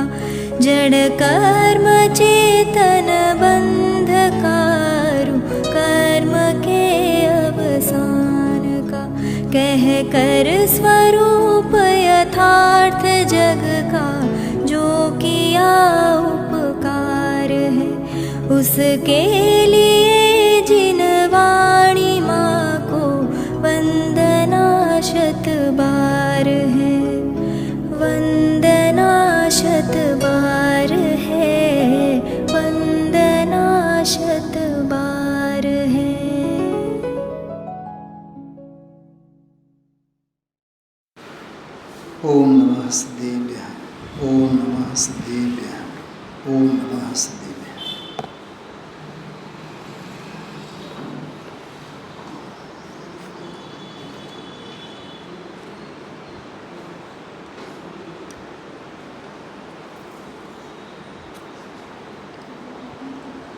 का जड़ कर्म चेतन बंधकारु कर्म के अवसान का कह कर स्वरूप यथार्थ जग का जो किया उपकार है उसके लिए जिन वाणी माँ को वंदना शत बार है वंदना शत बार है वंदना शत बार है। ओम नमः सिद्धेभ्यः ओम नमः सिद्धेभ्यः ओम नमः सिद्धेभ्यः।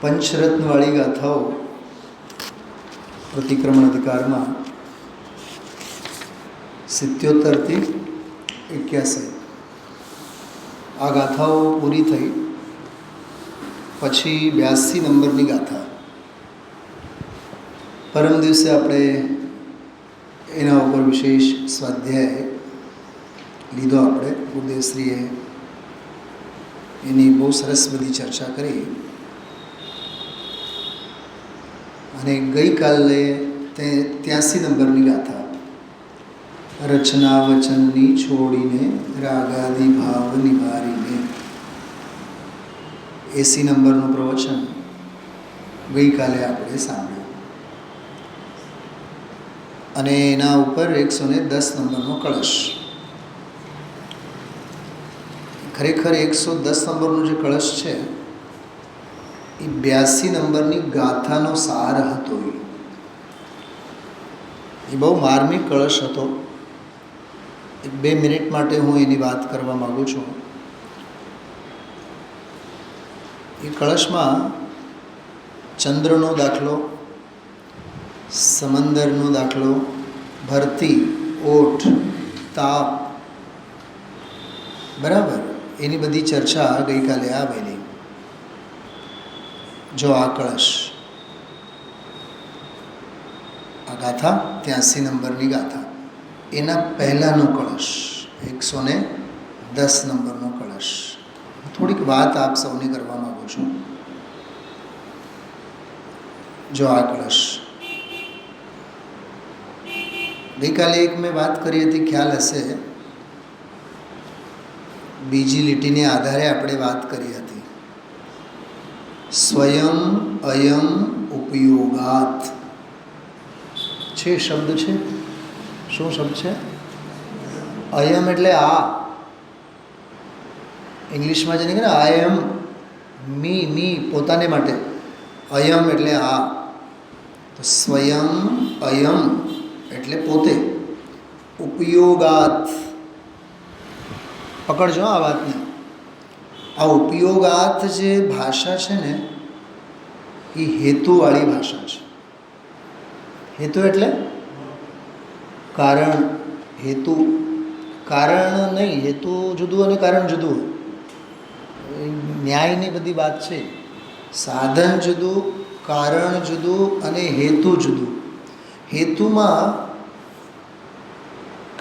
पंचरत्नवाળી ગાથાઓ પ્રતિક્રમણ અધિકારમાં 77 થી 81 આ ગાથાઓ પૂરી થઈ પછી 82 નંબરની ગાથા પરમ દિવસે આપણે એના ઉપર વિશેષ સ્વાધ્યાય લીધો. આપણે ગુરુદેવશ્રીએ એની બહુ સરસ બધી ચર્ચા કરી અને ગઈકાલે 83 નંબરની ગાથા રચના વચનની છોડીને રાગાદી ભાવ નિવારીને 80 નંબરનું પ્રવચન ગઈકાલે આપણે સાંભળ્યું અને એના ઉપર 110 નંબરનો કળશ. ખરેખર 110 નંબરનો જે કળશ છે એ 82 નંબરની ગાથાનો સાર હતો. એ બહુ માર્મિક કળશ હતો. 2 મિનિટ માટે હું એની વાત કરવા માગું છું. એ કળશમાં ચંદ્રનો દાખલો, સમંદરનો દાખલો, ભરતી, ઓઠ, તાપ, બરાબર, એની બધી ચર્ચા ગઈકાલે આવેલી. જો આ કળશ, આ ગાથા 83 નંબરની ગાથા, એના પહેલાંનો કળશ 110 નંબરનો કળશ. થોડીક વાત આપ સૌને કરવા માગું છું. જો આ કળશ, ગઈકાલે એક મેં વાત કરી હતી, ખ્યાલ હશે, બીજી લીટીને આધારે આપણે વાત કરી હતી. સ્વયં અયમ ઉપયોગાત છે શબ્દ છે. શું શબ્દ છે? અયમ એટલે આ. ઇંગ્લિશમાં જે નીકળે આઈ એમ, મી પોતાને માટે. અયમ એટલે આ. તો સ્વયં અયમ એટલે પોતે. ઉપયોગાત, પકડજો આ વાતને. આ ઉપયોગાત જે ભાષા છે ને એ હેતુવાળી ભાષા છે. હેતુ એટલે કારણ. હેતુ, કારણ નહીં. હેતુ જુદું અને કારણ જુદું. ન્યાયની બધી વાત છે. સાધન જુદું, કારણ જુદું અને હેતુ જુદું. હેતુમાં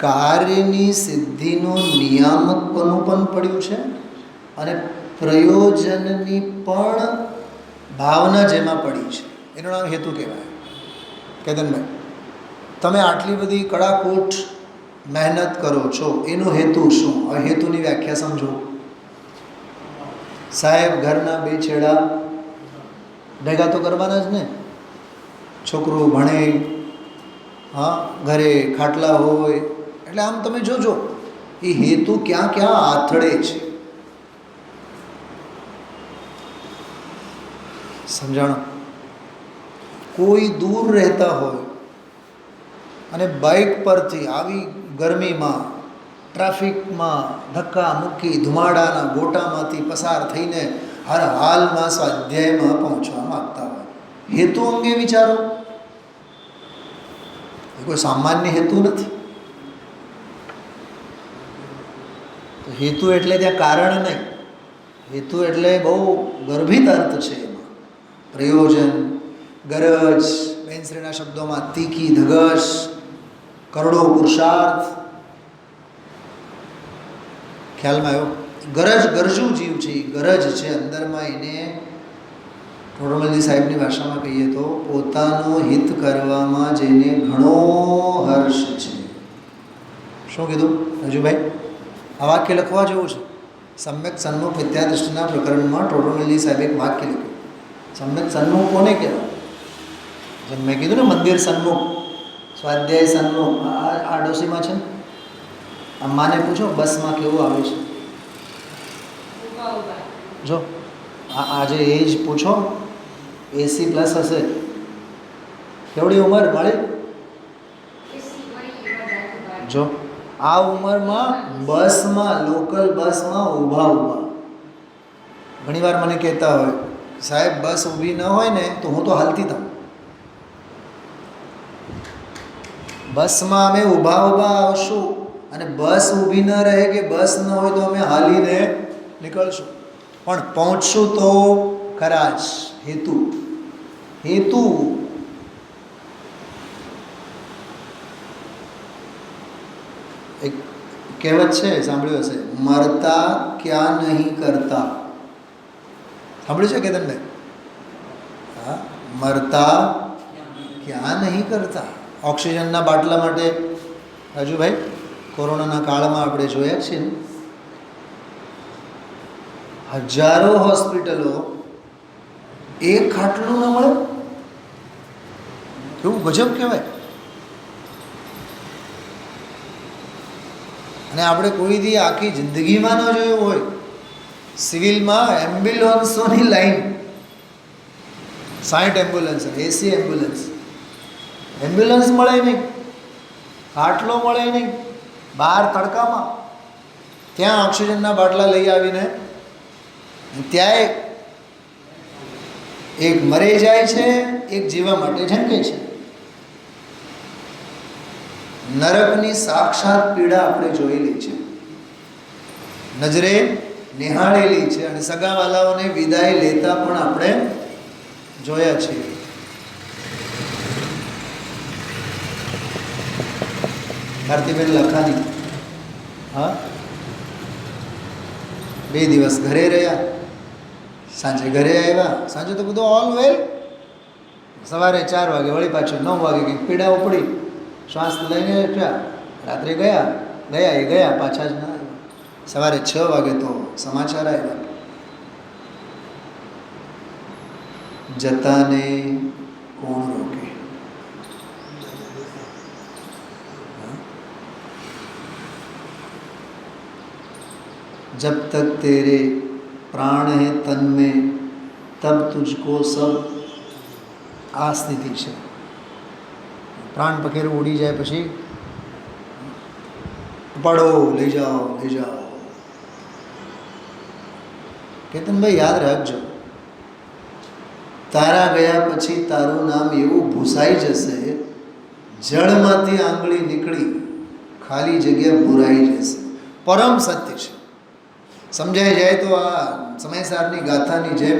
કાર્યની સિદ્ધિનું નિયામકપણું પણ પડ્યું છે અને પ્રયોજનની પણ ભાવના જેમાં પડી છે. એનું નામ હેતુ કહેવાય. કેતનભાઈ, તમે આટલી બધી કડાકૂટ મહેનત કરો છો, એનો હેતુ શું? હવે હેતુની વ્યાખ્યા સમજો. સાહેબ, ઘરના બે છેડા ભેગા તો કરવાના જ ને. છોકરું ભણે, હા, ઘરે ખાટલા હોય, એટલે આમ તમે જોજો એ હેતુ ક્યાં ક્યાં આથડે છે. સમજાણો? કોઈ દૂર રહેતા હોય અને બાઇક પરથી આવી ગરમીમાં, ટ્રાફિકમાં ધક્કા મૂકી ધુમાડાના ગોટામાંથી પસાર થઈને હર હાલમાં સ્વાધ્યાયમાં પહોંચવા માગતા હોય, હેતુ અંગે વિચારો. એ કોઈ સામાન્ય હેતુ નથી. તો હેતુ એટલે ત્યાં કારણ નહીં. હેતુ એટલે બહુ ગર્ભિત અર્થ છે એમાં. પ્રયોજન, ગરજ, બેનશ્રીના શબ્દોમાં તીખી ધગશ, કરોડો પુરુષાર્થ. ખ્યાલમાં આવ્યો? ગરજુ જીવ છે, ગરજ છે અંદરમાં. એને ટોડરમલજી સાહેબની ભાષામાં કહીએ તો પોતાનું હિત કરવામાં જેને ઘણો હર્ષ છે. શું કીધું રજુભાઈ? આ વાક્ય લખવા જેવું છે. સમ્યક સન્મુખ વિદ્યાદૃષ્ટિના પ્રકરણમાં ટોડરમલજી સાહેબે એક વાક્ય લખ્યું. સમ્યક સન્મુખ કોને કહેવાય? જેમ મેં કીધું ને, મંદિર સન્મુખ, સ્વાધ્યાય સન્મુખ. આ ડોસીમાં છે. અમ્માને પૂછો બસમાં કેવું આવે છે. જો આજે એજ પૂછો, એસી પ્લસ હશે. કેવડી ઉંમર મળી? જો આ ઉંમરમાં બસમાં, લોકલ બસમાં ઊભા ઘણીવાર મને કહેતા હોય, સાહેબ બસ ઊભી ન હોય ને તો હું તો હાલતી થાઉં. બસમાં અમે ઊભા આવશું અને બસ ઊભી ન રહે કે બસ ન હોય તો અમે હાલીને નીકળશું, પણ પહોંચશું તો ખરા જ. હેતુ એક કહેવત છે, સાંભળ્યું હશે, મરતા ક્યાં નહીં કરતા. સાંભળ્યું છે કેતનભાઈ? હા, મરતા ક્યાં નહીં કરતા. ઓક્સિજનના બાટલા માટે રાજુભાઈ કોરોનાના કાળમાં આપણે જોયા છીએ ને, હજારો હોસ્પિટલો એક ખાટલું ન મળે. કેવું ગજબ કહેવાય. અને આપણે કોઈ દી આખી જિંદગીમાં ન જોયું હોય, સિવિલમાં એમ્બ્યુલન્સોની લાઈન, 60 એમ્બ્યુલન્સ, 80 એમ્બ્યુલન્સ મળે નહીં, ખાટલો મળે નહીં. બહાર તડકામાં ત્યાં ઓક્સિજનના બાટલા લઈ આવીને ત્યાં એક મરી જાય છે, એક જીવવા માટે ઝંકે છે. નરકની સાક્ષાત પીડા આપણે જોયેલી છે, નજરે નિહાળેલી છે, અને સગાવાલાઓને વિદાય લેતા પણ આપણે જોયા છે. ભારતીબેન લખાની, હા, 2 દિવસ ઘરે રહ્યા, સાંજે ઘરે આવ્યા. સાંજે તો બધું ઓલ વેલ. સવારે 4 વાગે વળી પાછું 9 વાગે કંઈક પીડા ઉપડી, શ્વાસ લઈને ઉઠ્યા. રાત્રે ગયા પાછા જ ના આવ્યા. સવારે 6 વાગે તો સમાચાર આવ્યા, જતાને કોણ રોકે. जब तक तेरे प्राण है तन में तब तुझको सब. આ સ્થિતિ છે. પ્રાણ પખેરું ઉડી જાય પછી ઉપાડો, લઈ જાઓ. કેતનભાઈ યાદ રાખજો, તારા ગયા પછી તારું નામ એવું ભૂસાઈ જશે, જળમાંથી આંગળી નીકળી ખાલી જગ્યા ભૂરાઈ જશે. પરમ સત્ય છે. સમજાઈ જાય તો આ સમયસારની ગાથાની જેમ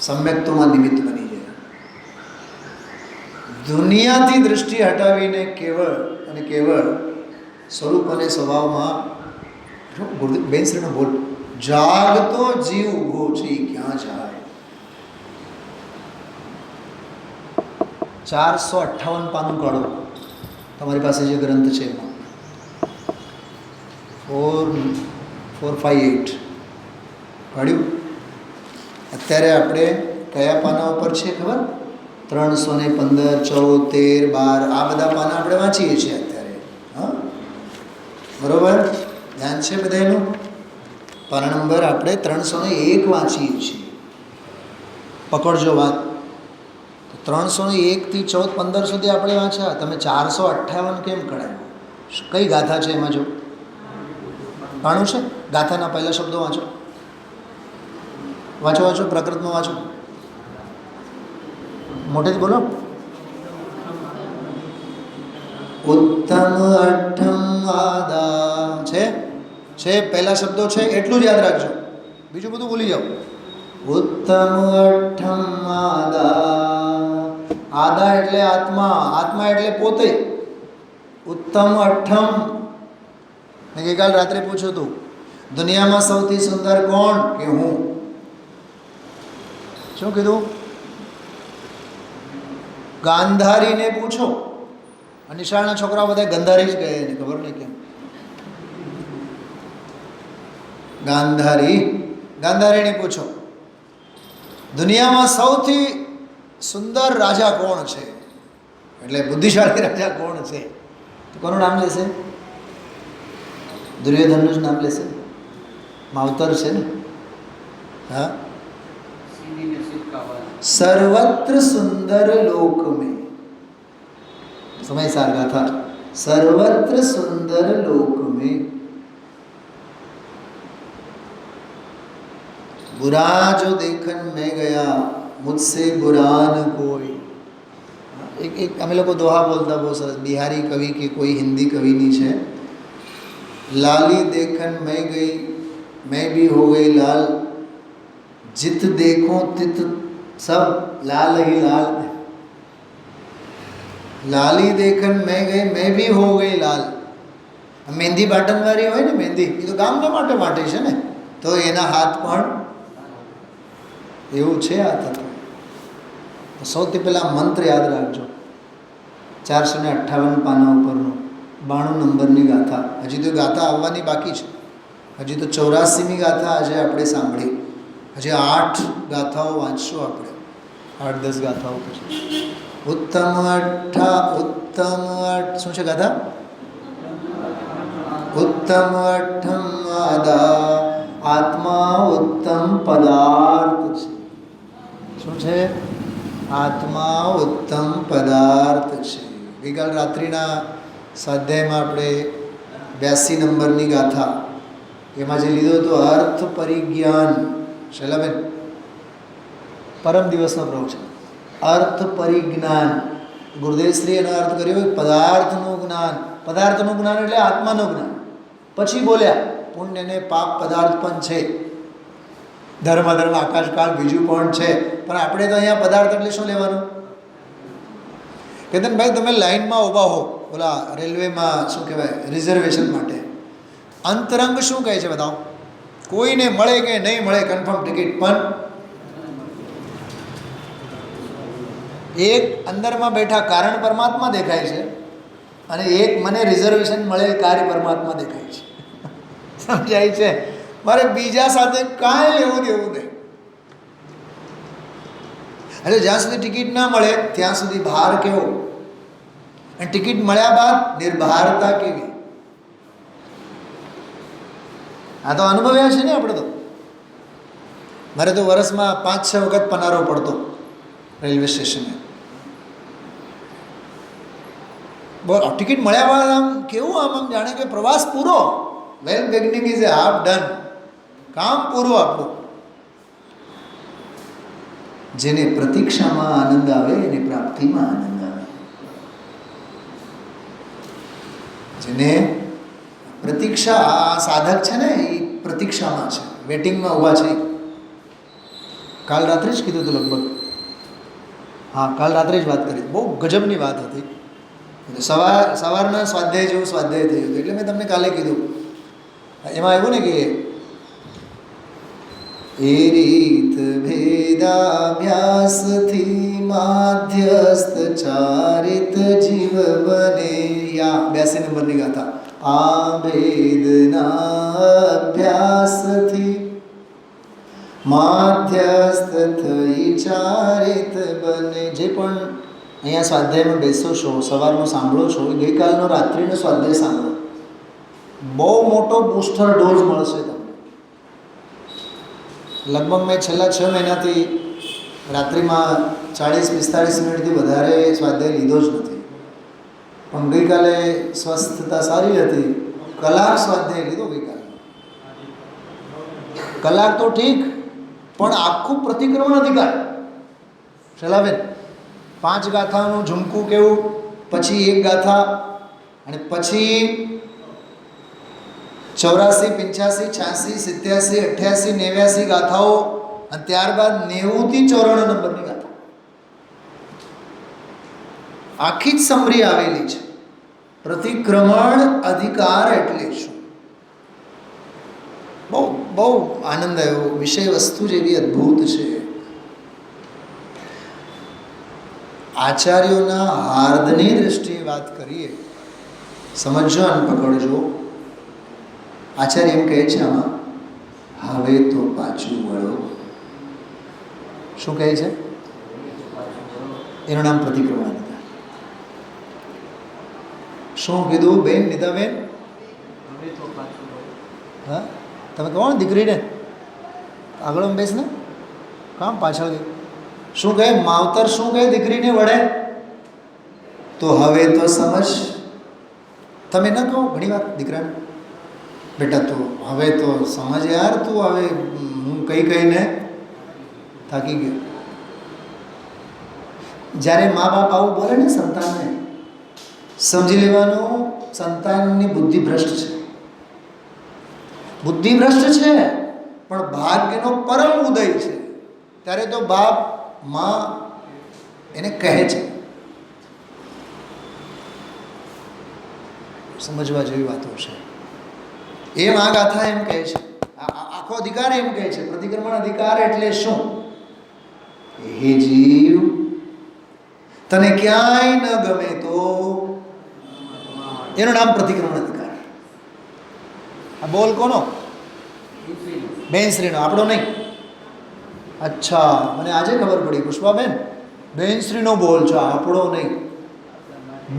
સમ્યક્તોમાં નિમિત્ત બની જાય. દુનિયાથી દૃષ્ટિ હટાવીને કેવળ સ્વરૂપ અને સ્વભાવમાં બેનશ્રીનો બોલ, જાગતો જીવ ઊભો છે ક્યાં જાય. 458 પાનું કાઢો તમારી પાસે જે ગ્રંથ છે એમાં, 458 કાઢ્યું. અત્યારે આપણે કયા પાના ઉપર છે ખબર? 315, 74, 12 આ બધા પાના આપણે વાંચીએ છીએ અત્યારે. હા, બરાબર, ધ્યાન છે બધાનું? પાના નંબર આપણે 301 વાંચીએ છીએ. પકડજો વાત. 301 થી 14, 15 સુધી આપણે વાંચ્યા. તમે 458 કેમ કઢાયું? કઈ ગાથા છે એમાં? જો પાણું છે, ગાથાના પહેલા શબ્દો વાંચો. પ્રકૃતમાં વાંચો, મોટેથી બોલો. ઉત્તમ અઠમ આદા છે પહેલા શબ્દો છે, એટલું જ યાદ રાખજો. બીજું બધું ભૂલી જાઓ. ઉત્તમ અઠમ આદા. આદા એટલે આત્મા, આત્મા એટલે પોતે. ઉત્તમ અઠમ. મેં ગઈકાલ રાત્રે પૂછ્યું હતું, દુનિયામાં સૌથી સુંદર કોણ? કે હું. શું કીધું? ગાંધારીને પૂછો. નિશાળના છોકરાઓ બધા ગંધારી જ કહે, એને ખબર નહીં કેમ. ગાંધારીને પૂછો, દુનિયામાં સૌથી સુંદર રાજા કોણ છે, એટલે બુદ્ધિશાળી રાજા કોણ છે, તો કોનું નામ લેશે? દુર્યોધનનું જ નામ લેશે. માવતર છે ને. હા, સર્વત્ર સુંદર લોક મેં. સમય सार गाथा. सर्वत्र सुंदर लोक में बुरा जो देखन मैं गया मुझसे बुरा न कोई. એક અમે લોકો દોહા બોલતા બહુ સરસ, બિહારી કવિ કે કોઈ હિન્દી કવિની છે. લાલી દેખન मैं गई मैं भी हो गई लाल, जित देखो तित सब लाल ही लाल. लाली देखन मैं गई मैं भी हो गई लाल. મહેંદી બાટનવાળી હોય ને, મહેંદી એ તો ગામના માટે છે ને, તો એના હાથ પણ એવું છે. આ તત્વ સૌથી પહેલાં મંત્ર યાદ રાખજો. 458 પાના ઉપરનો 92 નંબરની ગાથા. હજી તો ગાથા આવવાની બાકી છે. હજી તો 84મી ગાથા આજે આપણે સાંભળી. હજી 8 ગાથાઓ વાંચશું આપણે, 8-10 ગાથાઓ પછી. ઉત્તમ શું છે ગાથા? ઉત્તમ અઠમ આદા આત્મા ઉત્તમ પદાર્થ છે. શું છે? આત્મા ઉત્તમ પદાર્થ છે. ગઈકાલ રાત્રિના સ્વાધ્યાયમાં આપણે 82 નંબરની ગાથા, એમાં જે લીધો હતો અર્થ પરિજ્ઞાન. શૈલાબેન, પરમ દિવસનો પ્રવચન અર્થ પરિજ્ઞાન. ગુરુદેવશ્રી એનો અર્થ કર્યો પદાર્થનું જ્ઞાન. પદાર્થનું જ્ઞાન એટલે આત્માનું જ્ઞાન. પછી બોલ્યા પુણ્ય ને પાપ પદાર્થ પણ છે, ધર્મ આકાશકાળ બીજું પણ છે. પણ આપણે તો અહીંયા પદાર્થ એટલે શું લેવાનું? કેતનભાઈ, તમે લાઈનમાં ઊભા હો ઓલા રેલવેમાં, શું કહેવાય, રિઝર્વેશન માટે. અંતરંગ શું કહે છે બતાવો? કોઈને મળે કે નહીં મળે કન્ફર્મ ટિકિટ, પણ એક અંદરમાં બેઠા કારણ પરમાત્મા દેખાય છે, અને એક મને રિઝર્વેશન મળેલ કાર્ય પરમાત્મા દેખાય છે. સમજાય છે? મારે બીજા સાથે કાંઈ લેવું દેવું નહીં. એટલે જ્યાં સુધી ટિકિટ ના મળે ત્યાં સુધી ભાર કેવો, અને ટિકિટ મળ્યા બાદ નિર્ભારતા કેવી. આ તો અનુભવ્યા છે ને આપણે તો. મારે તો વર્ષમાં 5-6 વખત પનારો પડતો રેલવે સ્ટેશને. બોલ, ટિકિટ મળ્યા બાદ આમ કેવું, આમ જાણે કે પ્રવાસ પૂરો. Well beginning is a half done. કામ પૂરું આપણું. જેને પ્રતીક્ષામાં આનંદ આવે એને પ્રાપ્તિમાં આનંદ આવે. જેને પ્રતીક્ષા, આ સાધક છે ને, એ પ્રતીક્ષામાં છે, વેટિંગમાં ઊભા છે. કાલ રાત્રે જ કીધું હતું લગભગ. હા, કાલ રાત્રે જ વાત કરી. બહુ ગજબની વાત હતી. સવારના સ્વાધ્યાય જેવું સ્વાધ્યાય થયું હતું. એટલે મેં તમને કાલે કીધું. એમાં એવું ને કે એ રીત ભેદાભ્યાસથી માધ્યસ્થ ચારિત જીવ બને. યા 82 નંબરની ગાથા. આ ભેદના અભ્યાસથી માધ્યસ્થ થઈ ચારિત બને. જે પણ અહીંયા સ્વાધ્યાયમાં બેસો છો, સવારનો સાંભળો છો, ગઈકાલનો રાત્રિનો સ્વાધ્યાય સાંભળો. બહુ મોટો બૂસ્ટર ડોઝ મળશે તમને. લગભગ મેં છેલ્લા 6 મહિનાથી રાત્રિમાં 40-45 મિનિટથી વધારે સ્વાધ્યાય લીધો જ નથી. પણ ગઈકાલે સ્વસ્થતા સારી હતી, કલાક સ્વાધ્યાય લીધો ગઈકાલે. કલાક તો ઠીક, પણ આખું પ્રતિક્રમણ અધિકાર. શૈલાબેન, 5 ગાથાનું ઝુમકું કેવું, પછી 1 ગાથા, અને પછી 84, 85, 86, 87, 88, 89 ગાથાઓ અને ત્યારબાદ 90 થી 94 નંબરની ગાથા આખી જ સમરી આવેલી છે. પ્રતિક્રમણ અધિકાર એટલે શું? બહુ બહુ આનંદ આવ્યો. વિષય વસ્તુ જેવી અદ્ભુત છે. આચાર્યોના હાર્દની દ્રષ્ટિએ વાત કરીએ, સમજજો અને પકડજો. આચાર્ય એમ કહે છે આમાં, હવે તો પાછું વળો. શું કહે છે? એનું નામ પ્રતિક્રમણ અધિકાર. શું કીધું બેન નીતાબેન? હા, તમે કહો ને દીકરીને આગળ બેસ ને, કામ પાછળ ગઈ. શું કહે માવતર? શું કહે દીકરીને વડે? તો હવે તો સમજ. તમે ન કહો ઘણી વાર દીકરાને, બેટા તું હવે તો સમજ યાર, તું હવે હું કહીને થાકી ગયો. જ્યારે મા બાપ આવું બોલે ને સંતાનને, સમજી લેવાનું સંતાનની બુદ્ધિ ભ્રષ્ટ છે. બુદ્ધિ ભ્રષ્ટ છે પણ ભાગ્યનો પરમ ઉદય છે. ત્યારે તો બાપ માં એને કહે છે. સમજવા જેવી વાતો છે. એમ આ ગાથા એમ કહે છે, આખો અધિકાર એમ કહે છે. પ્રતિક્રમણ અધિકાર એટલે શું? હે જીવ, તને ક્યાંય ન ગમે તો એનું નામ પ્રતિક્રમણ અધિકાર. આ બોલ કોનો? બેનશ્રીનો, આપણો નહીં. અચ્છા, મને આજે ખબર પડી પુષ્પાબેન, બેનશ્રીનો બોલ છો, આપણો નહીં.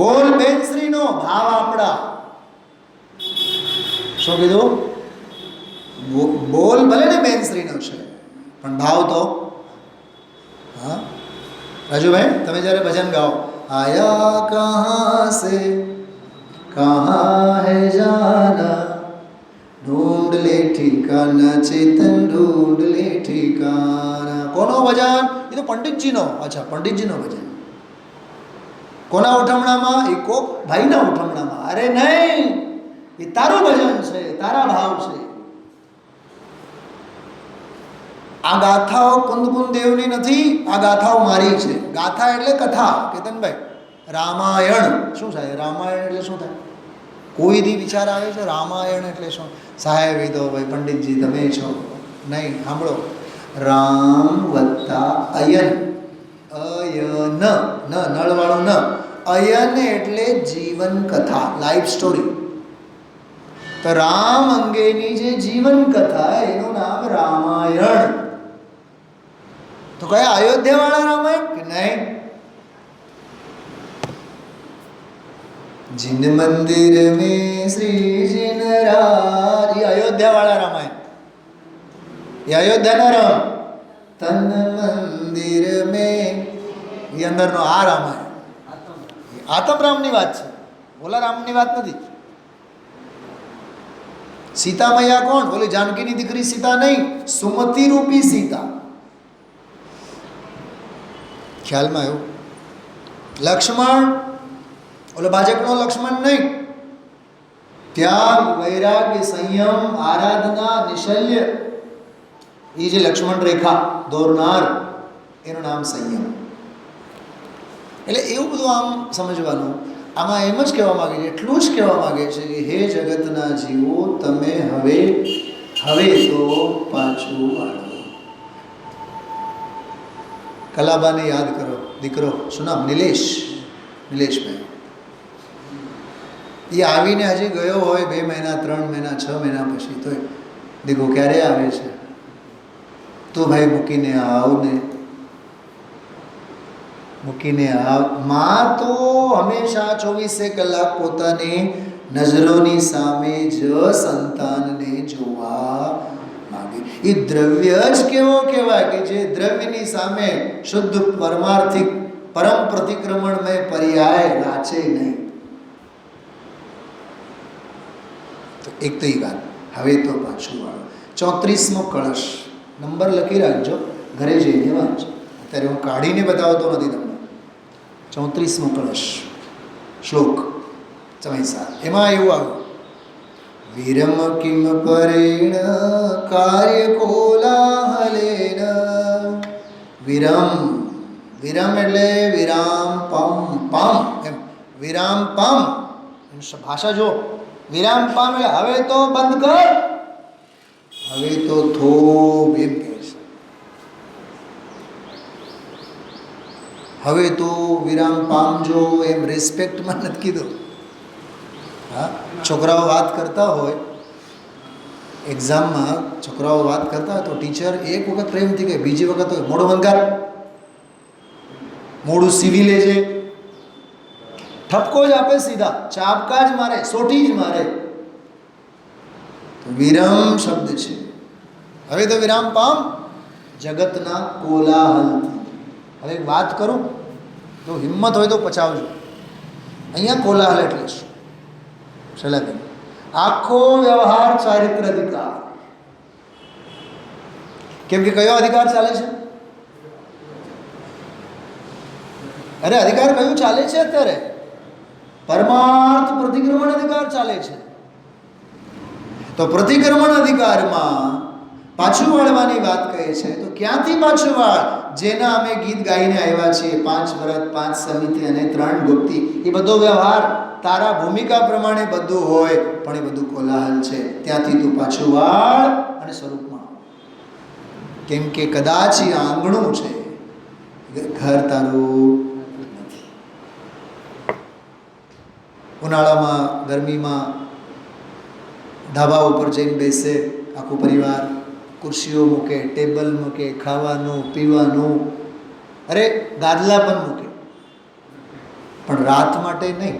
બોલ બેનશ્રીનો, ભાવ આપણા. શું કીધું? બોલ ભલે ને બેનશ્રીનો છે પણ ભાવ તો. હા રાજુભાઈ, તમે જ્યારે ભજન ગાઓ, આયા કહા સે કહા હૈ જાના, ઢૂંઢ લે ઠિકાના ચેતન, ઢૂંઢ લે ઠિકાના. કોનો ભજન? એ તો પંડિતજીનો. અચ્છા, પંડિતજીનો ભજન. કોના ઉઠમણામાં? એ કોક ભાઈના ઉઠમણામાં. અરે નહીં, એ તારું ભજન છે, તારા ભાવ છે. આ ગાથાઓ કુંદકુંદ દેવની નથી, આ ગાથાઓ મારી છે. ગાથા એટલે કથા. કેતનભાઈ, રામાયણ શું થાય? રામાયણ એટલે શું થાય? કોઈ દી વિચાર આવે છે રામાયણ એટલે શું? સાહેબ એ તો ભાઈ પંડિતજી તમે છો. નહીં, સાંભળો. રામ વત્તા અયન. અયન, ન નળવાળું ન. અયન એટલે જીવન કથા, લાઈફ સ્ટોરી. તો રામ અંગેની જે જીવન કથા એનું નામ રામાયણ. તો કયા અયોધ્યા વાળા રામાયણ કે નહીં? जिन मंदिर में श्री जिन राज, ये अयोध्या वाला रामायण. ये अयोध्या ना राम. तन मंदिर में ये अंदर नो आ रामायण. आतम राम ની વાત છે, ઓલા રામ ની વાત નથી. સીતા મૈયા કોણ? ઓલી જાનકીની દીકરી સીતા નહીં, સુમતિ રૂપી સીતા. ખ્યાલમાં આવ્યું? લક્ષ્મણ, ઓલો ભાજપનો લક્ષ્મણ નહીં. ત્યાગ, વૈરાગ્ય, સંયમ, આરાધના, નિશલ્ય, એ જે લક્ષ્મણ રેખા દોરનાર એનું નામ સંયમ. એટલે એવું બધું આમ સમજવાનું. આમાં એમ જ કહેવા માગે છે, એટલું જ કહેવા માગે છે કે હે જગતના જીવો, તમે હવે તો પાછું વાળો. કલાબાને યાદ કરો, દીકરો શું નામ? નિલેશભાઈ. એ આવીને હજી ગયો હોય 2 મહિના, 3 મહિના, 6 મહિના પછી, તો દીકરો ક્યારે આવે છે? તો ભાઈ મૂકીને આવ ને, મૂકીને આવ. માં તો હંમેશા 24 કલાક પોતાની નજરોની સામે જ સંતાનને જોવા માંગે. એ દ્રવ્ય જ કેવો કહેવાય કે જે દ્રવ્યની સામે શુદ્ધ પરમાર્થિક પરમ પ્રતિક્રમણમય પર્યાય રાચે નહીં. તો એક તો એ વાત. હવે તો પાછું વાળો. 34મો કળશ નંબર લખી રાખજો, ઘરે જઈને વાંચો. અત્યારે હું કાઢીને બતાવતો નથી તમને. 34મો કળશ શ્લોક 4. એમાં એવું આવ્યું, વિરમ કિમ પરેણ કાર્ય કોલાહલેન. વિરમ, વિરમ એટલે વિરામ પમ, પમ એમ, વિરામ પમ ભાષા જો, વિરામ પામ એટલે હવે તો બંધ કર, હવે તો થોભ એમ કહે છે. હવે તો વિરામ પામજો એમ રિસ્પેક્ટમાં નથી કીધું. હા, છોકરાઓ વાત કરતા હોય એક્ઝામમાં, છોકરાઓ વાત કરતા હોય તો ટીચર એક વખત પ્રેમથી કહે, બીજી વખત હોય મોઢું બંધ કર, મોઢું સીવી લેજે, ઠપકો જ આપે, સીધા ચાપકા જ મારે, સોટી જ મારે. તો વિરમ શબ્દ છે. હવે તો વિરામ પામ જગતના કોલાહલથી. હવે એક વાત કરું તો હિંમત હોય તો પચાવજો. અહીંયા કોલાહલ એટલે શું? શૈલાબેન, આખો વ્યવહાર ચારિત્ર અધિકાર. કેમ કે કયો અધિકાર ચાલે છે? અરે અધિકાર કયું ચાલે છે અત્યારે? પરમાર્થ પ્રતિક્રમણ અધિકાર ચાલે છે. તો પ્રતિક્રમણ અધિકારમાં પાછું વાળવાની વાત કહે છે. તો ક્યાંથી પાછું વાળ? જેના અમે ગીત ગાઈને આવ્યા છીએ, 5 વ્રત, 5 સમિતિ અને 3 ગુપ્તિ, એ બધો વ્યવહાર તારા ભૂમિકા પ્રમાણે બધું હોય, પણ એ બધું કોલાહલ છે. ત્યાંથી તું પાછું વાળ અને સ્વરૂપમાં. કેમ કે કદાચ એ આંગણું છે, ઘર તારું નથી. ઉનાળામાં, ગરમીમાં ધાબા ઉપર જઈને બેસે આખું પરિવાર, ખુરશીઓ મૂકે, ટેબલ મૂકે, ખાવાનું પીવાનું, અરે ગાદલા પણ મૂકે, પણ રાત માટે નહીં,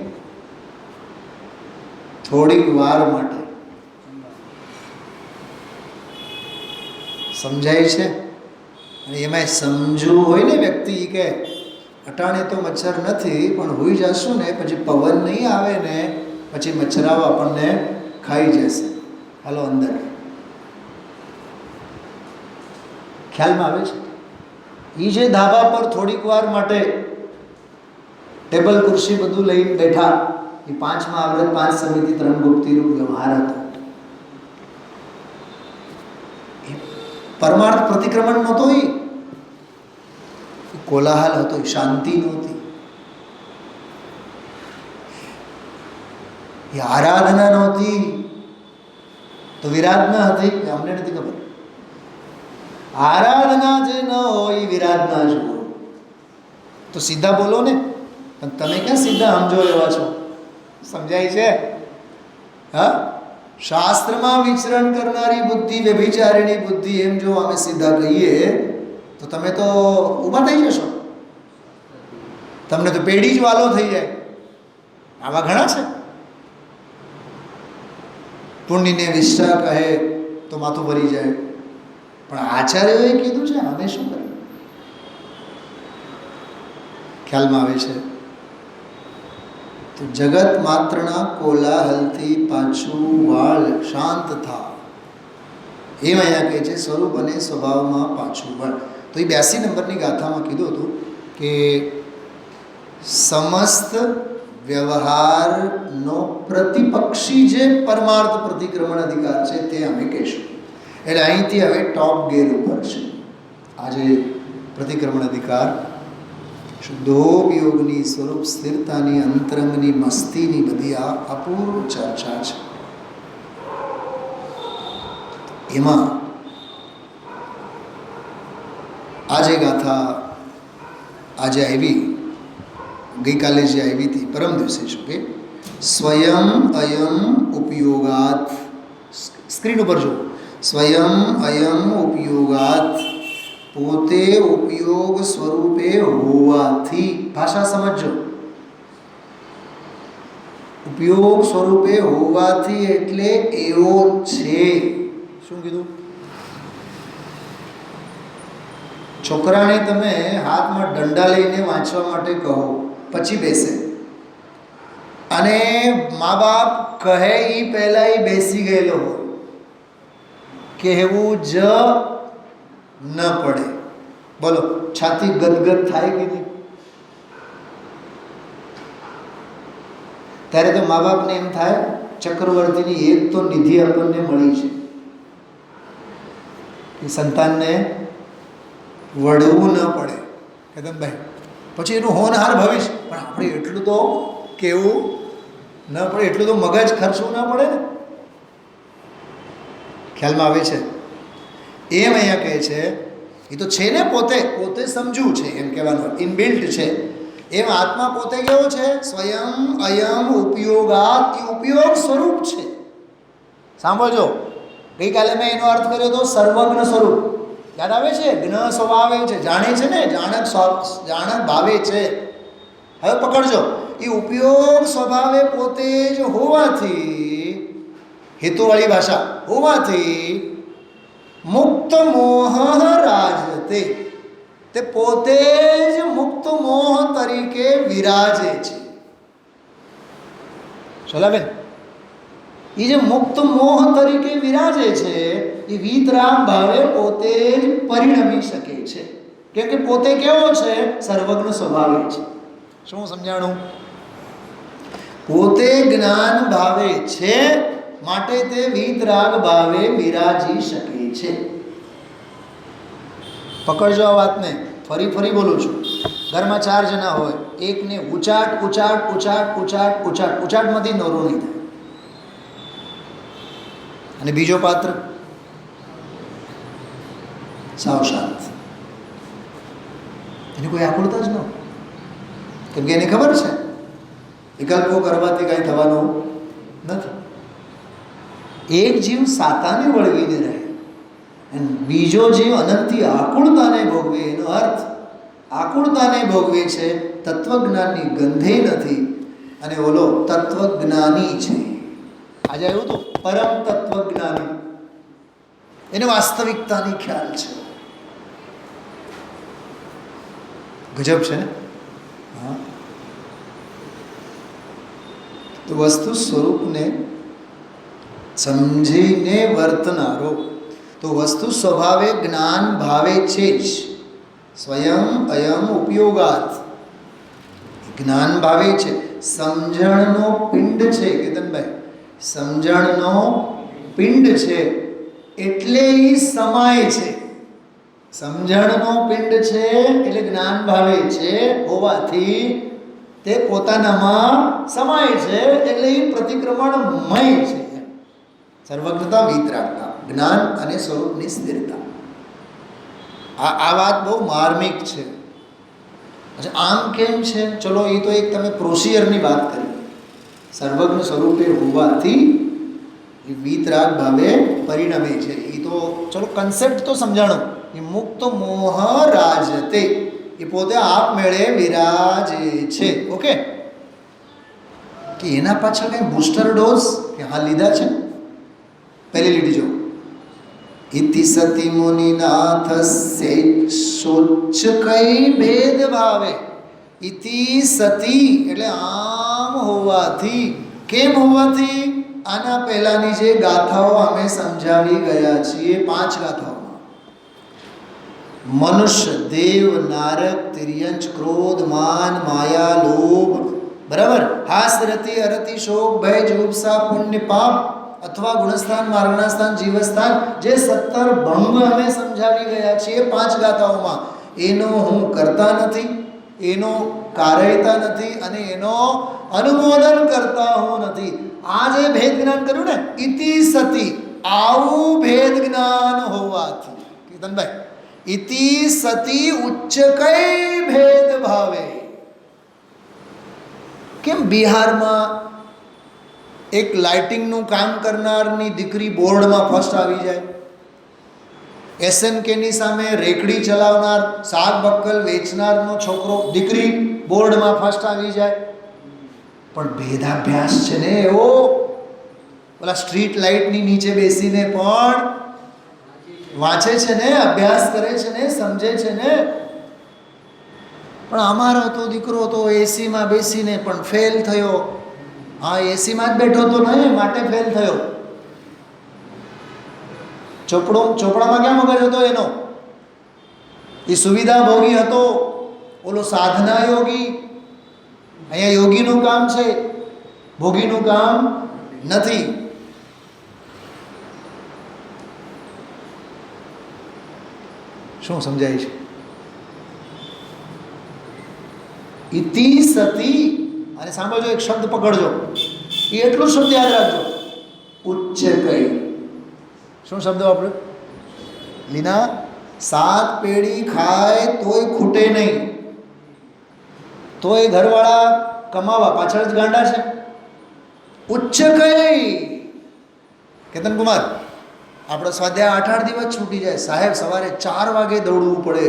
થોડીક વાર માટે. સમજાય છે? અને એમાં સમજવું હોય ને વ્યક્તિ કે અટાણે તો મચ્છર નથી, પણ હોઈ જશું ને પછી પવન નહીં આવે ને પછી મચ્છરાઓ આપણને ખાઈ જશે, હાલો અંદર. ખ્યાલમાં આવે છે? એ જે ધાબા પર થોડીક વાર માટે ટેબલ ખુરશી બધું લઈને બેઠા, એ 5મા વ્રત, 5 સમિતિ, 3 ગુપ્તિનો વ્યવહાર હતો. પરમાર્થ પ્રતિક્રમણ નહોતો, એ કોલાહલ હતો, શાંતિ નહોતી, એ આરાધના નહોતી, તો વિરાધના હતી. અમને નથી ખબર. આરાધના જે ન હોય વિરાધના જ હોય. તો સીધા બોલો ને, પણ તમે ક્યાં સીધા સમજો એવા છો? સમજાય છે? હા, શાસ્ત્રમાં વિચરણ કરનારી બુદ્ધિ, વ્યભિચારીણી બુદ્ધિ, એમ જો અમે સીધા કહીએ તો તમે તો ઊભા થઈ જશો, તમને તો પેઢી જ વાલો થઈ જાય. આવા ઘણા છે. પુણ્યને વિષ્ઠા કહે તો માથું ભરી જાય, પણ આચાર્યોએ કીધું છે, અમે શું કરીએ? ખ્યાલમાં આવે છે? તો જગત માત્રના કોલાહલથી પાછું વાળ, શાંત થા. એમ અહીંયા કહે છે, સ્વરૂપ અને સ્વભાવમાં પાછું વળ. તો એ 82 નંબરની ગાથામાં કીધું હતું કે સમસ્ત વ્યવહારનો પ્રતિપક્ષી જે પરમાર્થ પ્રતિક્રમણ અધિકાર છે તે અમે કહીશું. એટલે અહીંથી હવે ટોપ ગેર ઉપર છે આજે પ્રતિક્રમણ અધિકાર. શુદ્ધોપયોગની, સ્વરૂપ સ્થિરતાની, અંતરંગની, મસ્તીની બધી આ અપૂર્વ ચર્ચા છે. એમાં આજે ગાથા આજે આવી, ગઈકાલે જે આવી હતી, પરમ દિવસે શું કે સ્વયં અયમ ઉપયોગાત, સ્ક્રીન ઉપર જો, સ્વયં અયમ ઉપયોગાત, પોતે ઉપયોગ સ્વરૂપે હોવાથી. ભાષા સમજો, ઉપયોગ સ્વરૂપે હોવાથી એટલે એવો છે. શું કીધું? છોકરાને તમે હાથમાં દંડા લઈને વાંચવા માટે કહો, પછી બેસે, અને મા બાપ કહે એ પહેલાં એ બેસી ગયેલો હોય, કહેવું જ ન પડે. બોલો, છાતી ગદગદ થાય કે નહીં? ત્યારે તો મા બાપને એમ થાય ચક્રવર્તીની એક તો નિધિ આપણને મળી છે કે સંતાનને વળવું ન પડે કદમભાઈ, પછી એનું હોનહાર ભવિષ્ય, પણ આપણે એટલું તો કેવું ન પડે, એટલું તો મગજ ખર્ચવું ન પડે ને. ખ્યાલમાં આવે છે? એમ અહીંયા કહે છે, એ તો છે ને પોતે સમજવું છે એમ કહેવાનું, ઇનબિલ્ટ છે. એમ આત્મા પોતે કેવો છે? સ્વયં અયમ ઉપયોગાત, એ ઉપયોગ સ્વરૂપ છે. સાંભળજો, ગઈકાલે મેં એનો અર્થ કર્યો તો સર્વજ્ઞ સ્વરૂપ. યાદ આવે છે? જ્ઞ સ્વભાવે છે, જાણે છે ને, જાણક ભાવે છે. હવે પકડજો, એ ઉપયોગ સ્વભાવે પોતે જ હોવાથી, હેતુવાળી ભાષા હોવાથી મુક્ત મોહ રાજતે, તે પોતે જ મુક્ત મોહ તરીકે વિરાજે છે. શોલાબેન, એ જે મુક્ત મોહ તરીકે વિરાજે છે, એ વીતરાગ ભાવે પોતે જ પરિણમી શકે છે. કેમ કે પોતે કેવો છે? સર્વજ્ઞ સ્વભાવે છે. શું સમજાણું? પોતે જ્ઞાન ભાવે છે, માટે તે વીતરાગ ભાવે વિરાજી શકે છે. પકડજો આ વાતને, ફરી બોલું છું. ઘરમાં 4 જણા હોય, એકને ઉચાટમાંથી નવરો નહીં થાય, અને બીજો પાત્ર સાવ શાંત, એની કોઈ આકુળતા જ ન, કેમ કે એને ખબર છે વિકલ્પો કરવાથી કાંઈ થવાનું નથી. એક જીવ સાતાને વળવીને રહે અને બીજો જીવ અનંતી આકુળતાને ભોગવે. એનો અર્થ આકુળતાને ભોગવે છે, તત્વજ્ઞાનની ગંધે નથી, અને ઓલો તત્વજ્ઞાની છે. આજે આવ્યું તો પરમ તત્વજ્ઞાની, એને વાસ્તવિકતાની ખ્યાલ છે. ગજબ છે ને? હા, તો વસ્તુ સ્વરૂપને સમજીને વર્તનારો, તો વસ્તુ સ્વભાવે જ્ઞાન ભાવે છે જ. સ્વયં અયમ ઉપયોગાત, જ્ઞાન ભાવે છે. સમજણનો પિંડ છે કેતનભાઈ, સમજણનો પિંડ છે એટલે એ સમાય છે. સમજણનો પિંડ છે એટલે જ્ઞાન ભાવે છે હોવાથી તે પોતાનામાં સમાય છે, એટલે એ પ્રતિક્રમણમય છે. સર્વજ્ઞતા, વીતરાગતા, જ્ઞાન અને સ્વરૂપની સ્થિરતા. આ વાત બહુ માર્મિક છે. અચ્છા, આમ કેમ છે? ચલો, એ તો એક તમે પ્રોસિયરની વાત કરી. સર્વજ્ઞ સ્વરૂપે હોવાથી એ વીતરાગ ભાવે પરિણમે છે. એ તો ચલો કન્સેપ્ટ તો સમજાણો. એ મુક્ત મોહ રાજતે, એ પોતે આપમેળે વિરાજે છે. ઓકે, કે એના પાછળ કંઈ બૂસ્ટર ડોઝ કે હા લીધા છે? પહેલી લીટી જો, ઇતિ સતી મુનિનાથ શોચ કઈ ભેદ ભાવે. ઇતિ સતી એટલે આમ હોવાથી. કેમ હોવાથી? આના પહેલાની જે ગાથાઓ અમે સમજાવી ગયા છીએ, 5 ગાથાઓમાં, મનુષ્ય, દેવ, નારક, તિર્યંચ, ક્રોધ, માન, માયા, લોભ, બરાબર, હાસ, રતિ, અરતિ, શોક, ભય, જુગુપ્સા, પુણ્ય, પાપ અથવા ગુણસ્થાન, માર્ગણાસ્થાન, જીવસ્થાન, જે 17 ભંગ અમે સમજાવી ગયા છીએ 5 ગાથાઓમાં. એનો હું કરતા નથી, એનો કારયતા નથી, અને એનો અનુમોદન કરતા હું નથી. આ જે ભેદ જ્ઞાન કર્યું ને, ઇતિ સતી, આવું ભેદ જ્ઞાન હોવાથી, કીર્તનભાઈ, ઇતિ સતી ઉચ્ચ કઈ ભેદ ભાવે. કેમ બિહારમાં એક લાઇટિંગનું કામ કરનારની દીકરી બોર્ડમાં ફર્સ્ટ આવી જાય, SNKની સામે રેકડી ચલાવનાર, શાક બક્કલ વેચનારનો છોકરો, દીકરી બોર્ડમાં ફર્સ્ટ આવી જાય? પણ ભેદાભ્યાસ છે ને એવો, ઓલા સ્ટ્રીટ લાઇટની નીચે બેસીને પણ વાંચે છે ને, અભ્યાસ કરે છે ને, સમજે છે ને. પણ અમારો તો દીકરો તો એસીમાં બેસીને પણ ફેલ થયો. હા, એસીમાં જ બેઠો તો નહીં, માટે ફેલ થયો. ચોપડામાં ક્યાં મગજ હતો એનો? એ સુવિધા ભોગી હતો, ઓલો સાધના યોગી. અહીંયા યોગીનું કામ છે, ભોગીનું કામ નથી. શું સમજાય છે? ઇતિ સતી, અને સાંભળજો, એક શબ્દ પકડજો, એ એટલું શબ્દ યાદ રાખજો, ઉચ્ચ કઈ. શું શબ્દ વાપર્યો? લીના, 7 પેઢી ખાય તોય ખૂટે નહીં, તોય ઘરવાળા કમાવા પાછળ જ ગાંડા છે. ઉચ્ચ કઈ. કેતન કુમાર, આપણો સ્વાધ્યાય 8-8 દિવસ છૂટી જાય. સાહેબ સવારે 4 વાગે દોડવું પડે,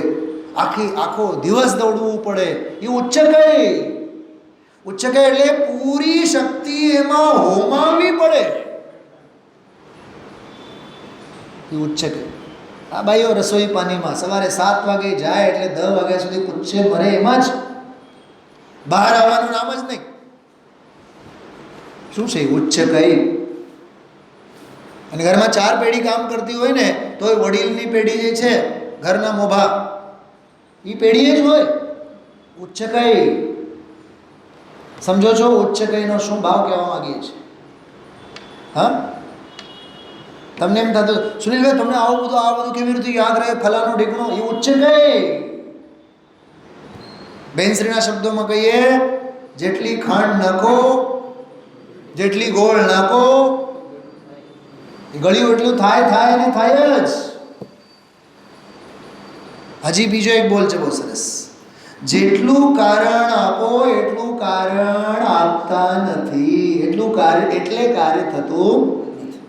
આખો દિવસ દોડવું પડે. એ ઉચ્ચ કઈ. ઉચ્ચ કઈ એટલે પૂરી શક્તિ એમાં હોમાવી પડે. એ ઉચ્ચ કઈ. આ ભાઈઓ રસોઈ પાણીમાં સવારે 7 વાગે જાય એટલે 10 વાગ્યા સુધી કૂદશે મરે એમાં જ, બહાર આવવાનું નામ જ નહીં. શું છે ઉચ્ચ કઈ? અને ઘરમાં 4 પેઢી કામ કરતી હોય ને તોય વડીલની પેઢી જે છે, ઘરના મોભા, એ પેઢી જ હોય. ઉચ્ચ કઈ. સમજો છો ઉચ્ચ કઈનો શું ભાવ કહેવા માંગીએ છીએ? હા, તમને એમ થતું સુનિલભાઈ તમને આ બધું કેવી રીતે યાદ રહે, ફલાણું ઢીકણું? એ ઉચ્ચ કઈ. બેનશ્રીના શબ્દોમાં કહીએ, જેટલી ખાંડ નાખો, જેટલી ગોળ નાખો, ગળ્યું એટલું થાય અને થાય જ. હજી બીજો એક બોલ છે બહુ સરસ, જેટલું કારણ આપો એટલું કારણ આપતા નથી, એટલે કાર્ય થતું નથી.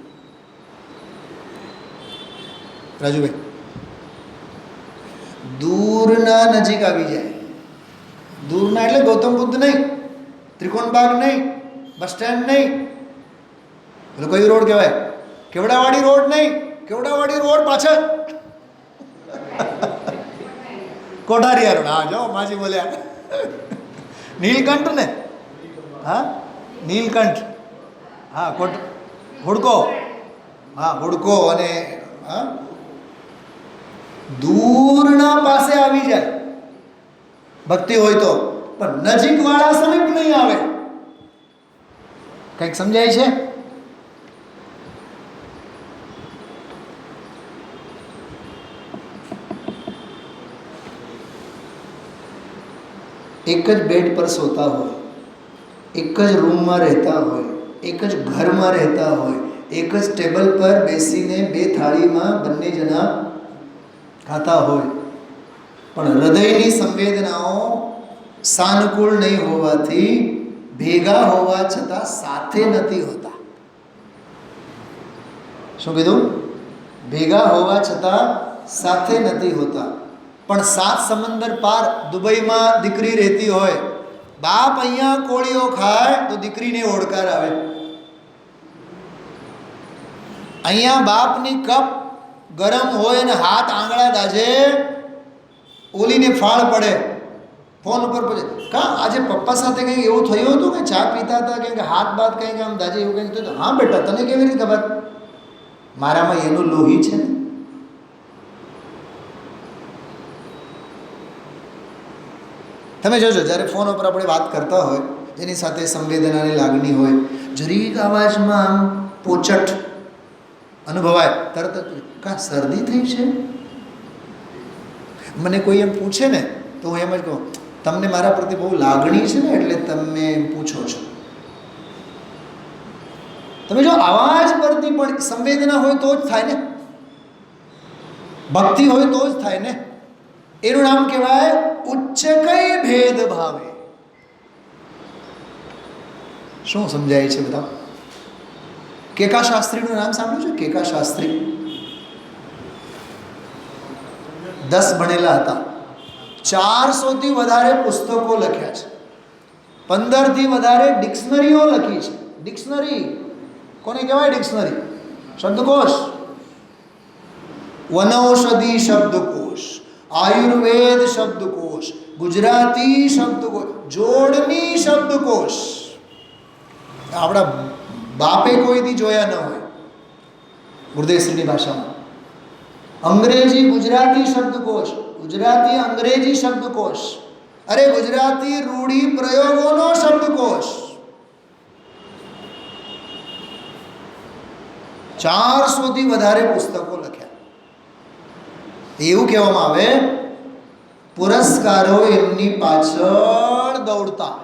રાજુભાઈ, દૂરના નજીક આવી જાય. દૂરના એટલે ગૌતમ બુદ્ધ નહીં, ત્રિકોણબાગ નહીં, બસ સ્ટેન્ડ નહીં, પેલો કયો રોડ કહેવાય? કેવડાવાડી રોડ નહીં, કેવડાવાડી રોડ પાછળ કોઠારીયા રોડ. હા, જો માજી બોલ્યા. નીલકંઠ ને? હા, નીલકંઠ. હા, હુડકો. હા, હુડકો. અને હા, દૂરના પાસે આવી જાય ભક્તિ હોય તો, પણ નજીક વાળા સમીપ નહીં આવે. કંઈક સમજાય છે? એક જ બેડ પર સોતા હોય, એક જ રૂમમાં રહેતા હોય, એક જ ઘરમાં રહેતા હોય, એક જ ટેબલ પર બેસીને 2 થાળીમાં બંને જણા ખાતા હોય, પણ હૃદયની સંવેદનાઓ સાનુકૂળ નહીં હોવાથી ભેગા હોવા છતાં સાથે નથી હોતા. શું કીધું? ભેગા હોવા છતાં સાથે નથી હોતા. પણ 7 સમંદર પાર દુબઈમાં દીકરી રહેતી હોય, બાપ અહીંયા કોળીઓ ખાય તો દીકરીને ઓળકાર આવે. અહીંયા બાપની કપ ગરમ હોય અને હાથ આંગળા દાજે, ઓલીને ફાળ પડે. ફોન ઉપર પૂછે, કા આજે પપ્પા સાથે કંઈક એવું થયું હતું કે ચા પીતા હતા, કંઈક હાથ બાદ કંઈક આમ દાજે, એવું કંઈક થયું? હા બેટા, તને કેવી રીતે ખબર? મારામાં એનું લોહી છે ને. તમે જોજો, જ્યારે ફોન ઉપર આપણે વાત કરતા હોય, જેની સાથે સંવેદનાની લાગણી હોય, જરીક અવાજમાં આમ પોચટ અનુભવાય, તરત જ કા શરદી થઈ છે? મને કોઈ એમ પૂછે ને તો હું એમ જ કહું, તમને મારા પ્રત્યે બહુ લાગણી છે ને એટલે તમે એમ પૂછો છો. તમે જો અવાજ પરથી પણ સંવેદના હોય તો જ થાય ને, ભક્તિ હોય તો જ થાય ને. એનું નામ કહેવાય ઉચ્ચ કઈ ભેદભાવે. શું સમજાય છે બધા? કેકા શાસ્ત્રીનું નામ સાંભળ્યું છે? કેકા શાસ્ત્રી 10 ભણેલા હતા, 400થી વધારે પુસ્તકો લખ્યા છે, 15થી વધારે ડિક્શનરીઓ લખી છે. ડિક્શનરી કોને કહેવાય? ડિક્શનરી શબ્દકોશ, વનૌષધિ શબ્દકોશ, આયુર્વેદ શબ્દકોશ, ગુજરાતી શબ્દકોશ, જોડણી શબ્દકોશ. આપણા બાપે કોઈથી જોયા ન હોય ગુરુદેવશ્રીની ભાષામાં. અંગ્રેજી ગુજરાતી શબ્દકોશ, ગુજરાતી અંગ્રેજી શબ્દકોશ, અરે ગુજરાતી રૂઢિ પ્રયોગોનો શબ્દકોશ. 400થી વધારે પુસ્તકો લખ્યા. એવું કહેવામાં આવે પુરસ્કારો એમની પાછળ દોડતા.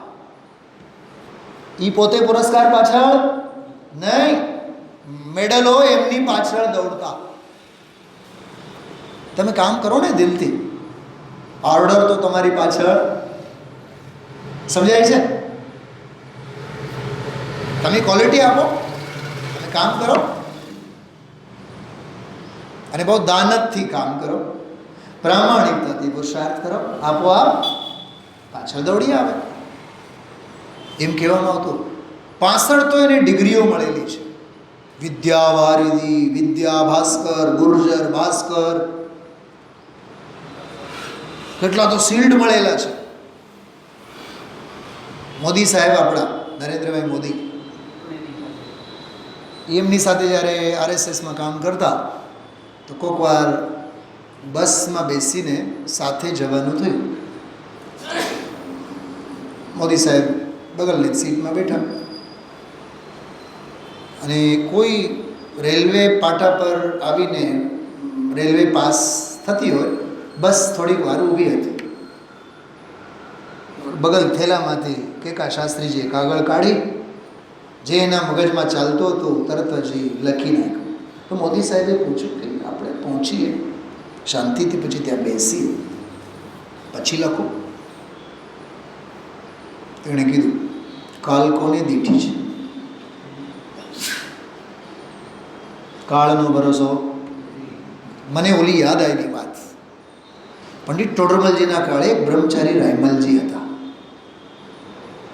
એ પોતે પુરસ્કાર પાછળ નહીં, મેડલો એમની પાછળ દોડતા. તમે કામ કરો ને દિલથી, ઓર્ડર તો તમારી પાછળ. સમજાય છે? તમે ક્વોલિટી આપો, તમે કામ કરો અને બહુ દાનતથી કામ કરો, પ્રામાણિકતાથી પુરુષાર્થ કરો, આપોઆપ પાછળ દોડી આવે. એમ કહેવામાં આવતું. 65 તો એને ડિગ્રીઓ મળેલી છે. વિદ્યાવારિધિ, વિદ્યા ભાસ્કર, ગુર્જર ભાસ્કર, કેટલા તો શિલ્ડ મળેલા છે. મોદી સાહેબ, આપણા નરેન્દ્રભાઈ મોદી, એમની સાથે જ્યારે RSSમાં કામ કરતા તો કોઈક વાર બસમાં બેસીને સાથે જવાનું થયું. મોદી સાહેબ બગલની સીટમાં બેઠા અને કોઈ રેલવે પાટા પર આવીને રેલવે પાસ થતી હોય, બસ થોડીક વાર ઊભી હતી. બગલ થેલામાંથી કેકા શાસ્ત્રીજીએ કાગળ કાઢી જે એના મગજમાં ચાલતો હતો તરત જ લખી નાખ્યું. તો મોદી સાહેબે પૂછ્યું કે આપણે પહોંચીએ શાંતિથી, પછી ત્યાં બેસીએ, પછી લખો. તેણે કીધું કાલ કોને દીઠી છે? કાળનો ભરોસો. મને ઓલી યાદ આવી વાત. પંડિત ટોડરમલજીના કાળે એક બ્રહ્મચારી રાયમલજી હતા.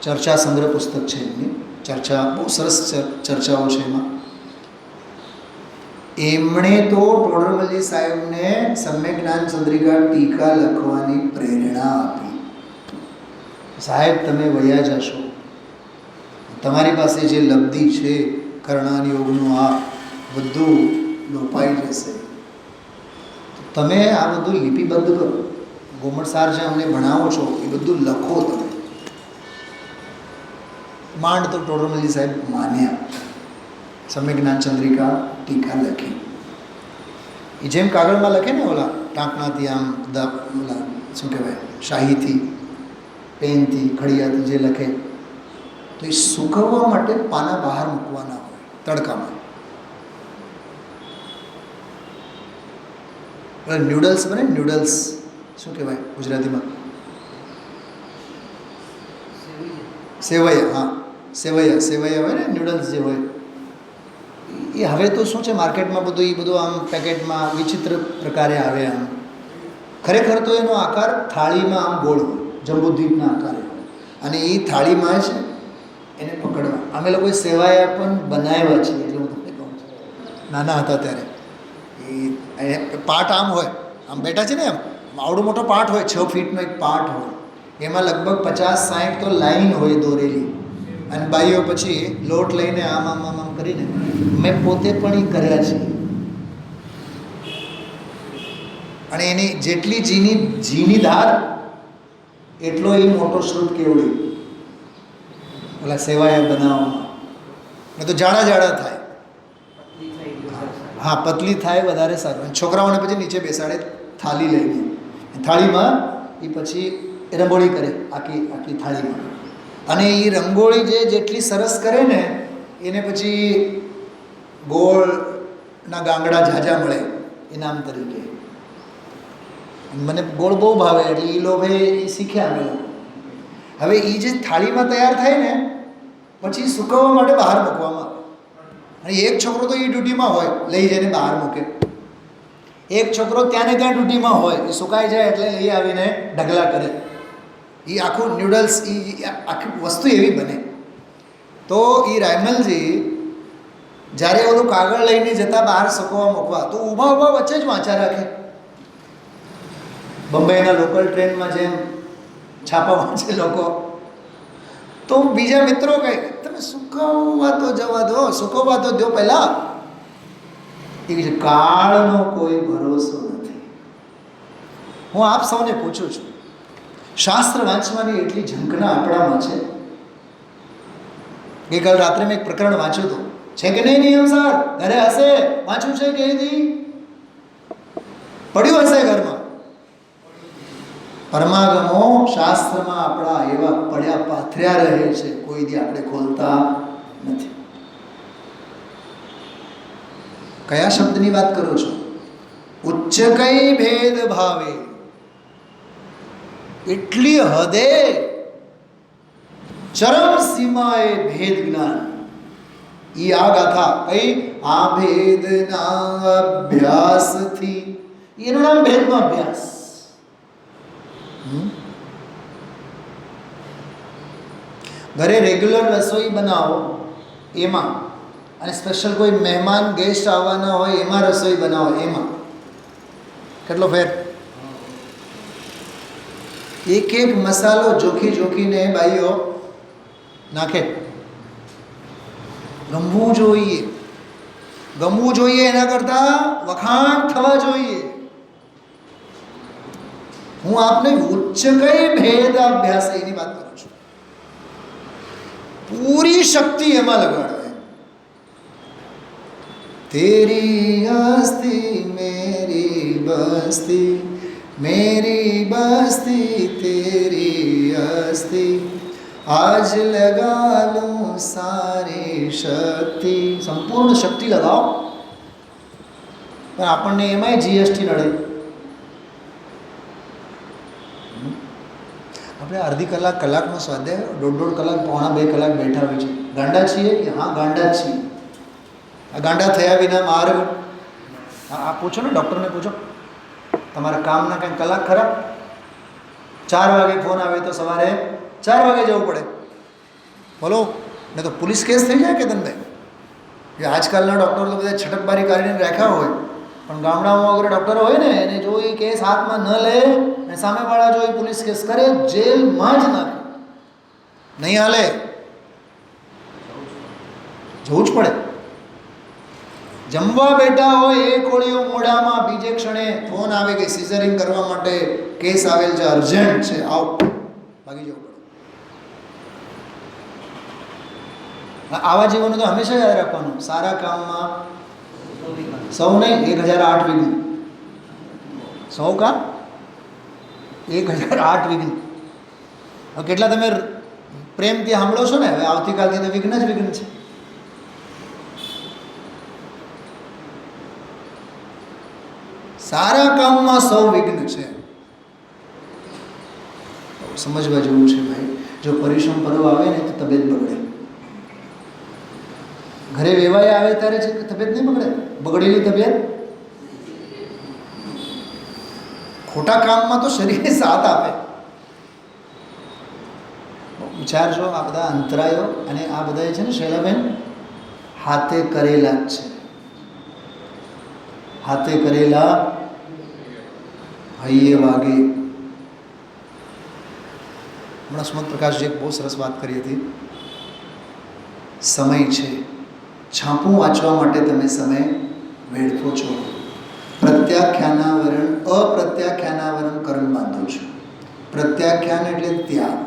ચર્ચા સંગ્રહ પુસ્તક છે એમની. ચર્ચા બહુ સરસ ચર્ચાઓ છે એમાં. એમણે તો ટોડરમલજી સાહેબને સમ્યક જ્ઞાન ચંદ્રિકા ટીકા લખવાની પ્રેરણા આપી. સાહેબ, તમે વયા જશો, તમારી પાસે જે લબ્ધિ છે કર્ણાન યોગનું, આ બધું લોપાઈ જશે. તમે આ બધું લિપિબદ્ધ કરો. ગોમડસાર જે અમને ભણાવો છો એ બધું લખો તમે. માંડ તો ટોડરમલજી સાહેબ માન્યા. સમ્યક જ્ઞાન ચંદ્રિકા ટીકા લખી. એ જેમ કાગળમાં લખે ને ઓલા ટાંકણાથી, આમ ઓલા શું કહેવાય, શાહીથી, પેનથી, ખડિયાથી જે લખે, તો એ સૂકવવા માટે પાના બહાર મૂકવાના હોય તડકામાં. ન્યૂડલ્સ બને, ન્યૂડલ્સ શું કહેવાય ગુજરાતીમાં? સેવૈયા. હા, સેવૈયા હોય ને, ન્યૂડલ્સ જે હોય એ. હવે તો શું છે માર્કેટમાં બધું એ બધું આમ પેકેટમાં વિચિત્ર પ્રકારે આવે. આમ ખરેખર તો એનો આકાર થાળીમાં આમ ગોળ હોય, જંબુદ્વીપના આકારે, અને એ થાળીમાં છે એને પકડવા. અમે લોકોએ સેવાયા પણ બનાવ્યા છે, એટલે હું તમને કહું છું. નાના હતા ત્યારે એ પાટ આમ હોય, આમ બેઠા છે ને, આમ આવડો મોટો પાટ હોય, 6 ફીટનો એક પાટ હોય, એમાં લગભગ 50-60 તો લાઈન હોય દોરેલી, અને બાઈઓ પછી લોટ લઈને આમ આમ આમ આમ કરીને. મેં પોતે પણ એ કર્યા છે. અને એની જેટલી ઝીની ધાર એટલો એ મોટો શ્રુત કેવડી ઓલા સેવાયા બનાવવામાં. ને તો જાડા જાડા થાય. હા, પતલી થાય વધારે સારું. છોકરાઓને પછી નીચે બેસાડે થાળી લઈને, થાળીમાં એ પછી રંગોળી કરે આખી થાળીમાં. અને એ રંગોળી જેટલી સરસ કરે ને એને પછી ગોળના ગાંગડા ઝાઝા મળે ઇનામ તરીકે. મને ગોળ બહુ ભાવે એટલે એ લોભે એ શીખ્યા અમે લોકો. હવે એ જે થાળીમાં તૈયાર થાય ને પછી સૂકવવા માટે બહાર મૂકવામાં આવે. અને એક છોકરો તો એ ડ્યુટીમાં હોય, લઈ જઈને બહાર મૂકે. એક છોકરો ત્યાં ને ત્યાં ડ્યુટીમાં હોય, એ સુકાઈ જાય એટલે લઈ આવીને ઢગલા કરે. એ આખું ન્યૂડલ્સ, એ આખી વસ્તુ એવી બને. તો એ રાયમલજી જ્યારે ઓલું કાગળ લઈને જતા બહાર સૂકવવા મૂકવા, તો ઊભા વચ્ચે જ વાંચા રાખે. બંબઈના લોકલ ટ્રેનમાં જેમ છાપા વાંચે લોકો, તો બીજા મિત્રો કહે તમે સૂકવવા તો જવા દો, સૂકવવા તો દો પહેલાં. એવી છે, કાળનો કોઈ ભરોસો નથી. હું આપ સૌને પૂછું છું, શાસ્ત્ર વાંચવાની એટલી ઝંખના આપણામાં છે. ગઈકાલ રાત્રે મેં એક પ્રકરણ વાંચ્યું હતું. છે કે નહીં નિયમ સાર? ઘરે હશે, વાંચ્યું છે કે દી પડ્યું હશે ઘરમાં. પરમાગમો શાસ્ત્રમાં આપણા એવા પડ્યા પાથર્યા રહે છે, કોઈ દી આપણે ખોલતા નથી. કયા શબ્દની વાત કરો છો? ઉચ્ચ કઈ ભેદ ભાવે, એટલી હદે ચરમ સીમાએ ભેદ જ્ઞાન. ઈ આ ગાથા કઈ? આ ભેદના અભ્યાસથી, એનું નામ ભેદનો અભ્યાસ. ઘરે રેગ્યુલર રસોઈ બનાવો એમાં, અને સ્પેશિયલ કોઈ મહેમાન ગેસ્ટ આવવાના હોય એમાં રસોઈ બનાવો એમાં કેટલો ફેર? એક એક મસાલો જોખી જોખીને બાઈઓ નાખે. ગમવું જોઈએ, ગમવું જોઈએ, એના કરતા વખાણ થવા જોઈએ. હું આપને ઉચ્ચ કઈ ભેદ અભ્યાસ એની વાત કરું છું. પૂરી શક્તિ એમાં લગાડવે. તેરી હસ્તી મેરી બસ્તી, मेरी बस्ती तेरी हस्ती, आज लगा लूं सारी शक्ति. સંપૂર્ણ શક્તિ લગાવો. પણ આપણને એમાંય જીએસટી નડે. આપણે અડધી કલાક કલાકનો સ્વાધ્યાય, દોઢ કલાક, પોણા 2 કલાક બેઠા હોય છે. ગાંડા છીએ કે? હા, ગાંડા જ છીએ. આ ગાંડા થયા વિના માર્ગ આ પૂછો ને, ડૉક્ટરને પૂછો, તમારા કામના કંઈ કલાક ખરા? 4 વાગે ફોન આવે તો સવારે 4 વાગે જવું પડે. બોલો, ને તો પોલીસ કેસ થઈ જાય કે તમને? કે આજકાલના ડૉક્ટરો તો બધા છટકબારી કાઢીને રાખ્યા હોય, પણ ગામડામાં વગર ડૉક્ટરો હોય ને, એને જો એ કેસ હાથમાં ન લે અને સામેવાળા જો એ પોલીસ કેસ કરે, જેલમાં જ નાખે. નહીં હાલે, જવું જ પડે. જમવા બેઠા હોય એ કોળીઓ મોઢામાં, બીજે ક્ષણે ફોન આવે કે સિઝરિંગ કરવા માટે કેસ આવેલ છે, અર્જન્ટ છે, આવો, ભાગી જવું પડે. આવા જીવોનું તો હંમેશા યાદ રાખવાનું. સારા કામમાં સૌ નહીં, 1008 વિઘ્ન. 100 કામ 1008 વિઘ્ન. હવે કેટલા તમે પ્રેમથી સાંભળો છો ને? હવે આવતીકાલથી તો વિઘ્ન જ વિઘ્ન છે. સારા કામમાં 100 વિઘ્ન છે. સમજવા જેવું છે ભાઈ. જો પરિશ્રમ પર્વ આવે ને તો તબિયત બગડે. ઘરે વેવાય આવે ત્યારે છે તબિયત નહીં બગડે? બગડેલી તબિયત ખોટા કામમાં તો શરીર સાથ આપે. વિચારજો, આ બધા અંતરાયો અને આ બધા છે ને શૈલાબેન, હાથે કરેલા જ છે. હાથે કરેલા હૈયે વાગે. હમણાં સુમંત પ્રકાશજી એક બહુ સરસ વાત કરી હતી. સમય છે, છાપું વાંચવા માટે તમે સમય વેડફો છો. પ્રત્યાખ્યાનાવરણ અપ્રત્યાખ્યાનાવરણ કર્મ બાંધો છો. પ્રત્યાખ્યાન એટલે ત્યાગ,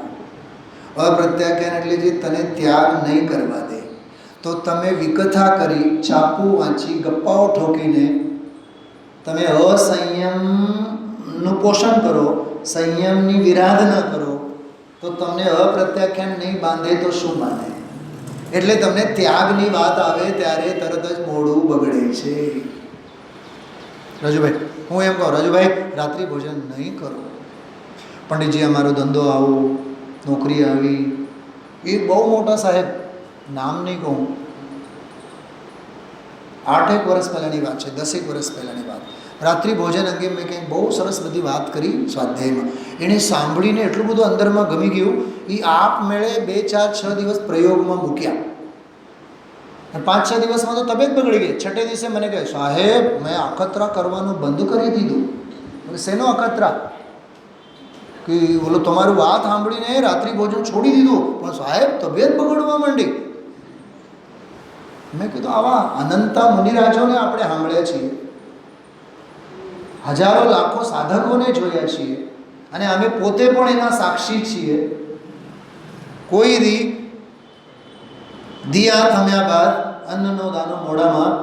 અપ્રત્યાખ્યાન એટલે જે તને ત્યાગ નહીં કરવા દે. તો તમે વિકથા કરી, છાપું વાંચી, ગપ્પાઓ ઠોકીને તમે અસંયમનું પોષણ કરો, સંયમની વિરાધના કરો, તો તમને અપ્રત્યાખ્યાન નહીં બાંધે તો શું બાંધે? એટલે તમને ત્યાગની વાત આવે ત્યારે તરત જ મોઢું બગડે છે. રાજુભાઈ, હું એમ કહું, રાજુભાઈ રાત્રિ ભોજન નહીં કરો. પંડિતજી અમારો ધંધો આવો, નોકરી આવી, એ બહુ મોટા સાહેબ, નામ નહીં કહું, 8 વર્ષ પહેલાંની વાત છે, 10 વર્ષ પહેલાંની વાત. રાત્રિ ભોજન અંગે મેં કંઈક બહુ સરસ બધી વાત કરી સ્વાધ્યાયમાં. એણે સાંભળીને એટલું બધું અંદરમાં ગમી ગયું. એ આપમેળે 2, 4, 6 દિવસ પ્રયોગમાં મૂક્યા. અને 5, 6 દિવસમાં તો તબિયત બગડી ગઈ. 6 દિવસે મને કહે, સાહેબ મેં અખતરા કરવાનું બંધ કરી દીધું. શેનો અખતરા? કે બોલો તમારું વાત સાંભળીને રાત્રિ ભોજન છોડી દીધું, પણ સાહેબ તબિયત બગડવા માંડી. મેં કીધું આવા અનંતા મુનિરાજોને આપણે સાંભળ્યા છીએ, હજારો લાખો સાધકોને જોયા છીએ, અને અમે પોતે પણ એના સાક્ષી છીએ. કોઈ દી દિયા થમ્યા બાદ અન્નનો દાનો મોઢામાં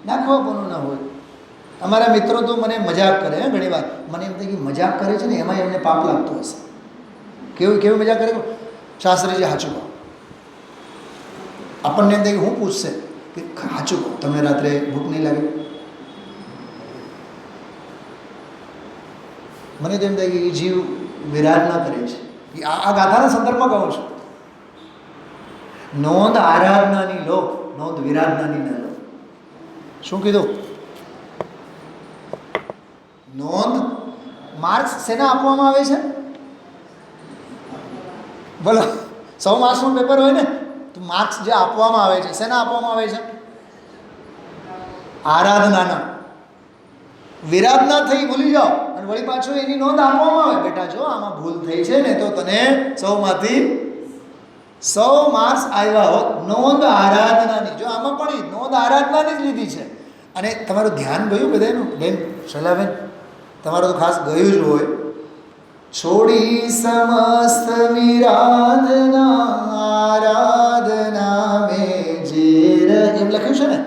નાખવા પણ ન હોય. અમારા મિત્રો તો મને મજાક કરે ઘણી વાર. મને એમ થાય કે મજાક કરે છે ને એમાં એમને પાપ લાગતો હશે. કેવું મજાક કરે? શાસ્ત્રીજી સાચું કહો. આપણને એમ થાય કે હું પૂછશે કે સાચું કહો, તમને રાત્રે ભૂખ નહીં લાગે? મને તો એમ થાય કે એ જીવ વિરાધના કરે છે. આ ગાથાના સંદર્ભમાં કહું છું. નોંધ આરાધનાની લો, નોંધ વિરાધનાની ન લો. શું કીધું? નોંધ માર્ક્સ શેના આપવામાં આવે છે? બોલો, 100 માર્ક્સનું પેપર હોય ને તો માર્ક્સ જે આપવામાં આવે છે શેના આપવામાં આવે છે? આરાધનાના. વિરાધના થઈ ભૂલી જાઓ અને વળી પાછું એની નોંધ આપવામાં આવે, બેટા જો આમાં ભૂલ થઈ છે ને તો તને 100માંથી 100 માર્ક્સ આવ્યા હોત. નોંધ આરાધનાની. જો આમાં પણ નોંધ આરાધનાની જ લીધી છે. અને તમારું ધ્યાન ગયું બધાનું? બેન શૈલાબેન, તમારું તો ખાસ ગયું જ હોય. છોડી સમસ્ત વિરાધના આરાધના મે જે એમ લખ્યું છે ને,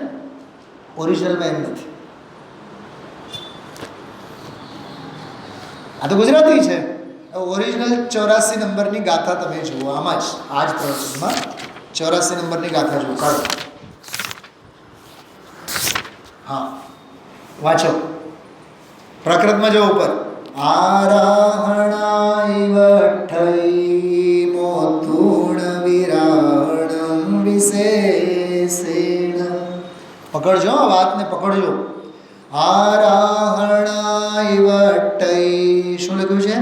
ઓરિજિનલમાં એમ નથી. આ તો ગુજરાતી છે. ઓરિજિનલ 84 નંબરની ગાથા તમે જુઓ. આમાં જ આ જ પ્રવચનમાં 84 નંબરની ગાથા જુઓ. કાઢો. હા, વાંચો. પ્રકૃતમાં જો ઉપર આરાહણાઈવ ઠઈ મોતુણ વિરાણમ વિશેષેણ. પકડજો આ વાતને, પકડજો. આરાહણાઈવ ઠઈ શું લખ્યું છે?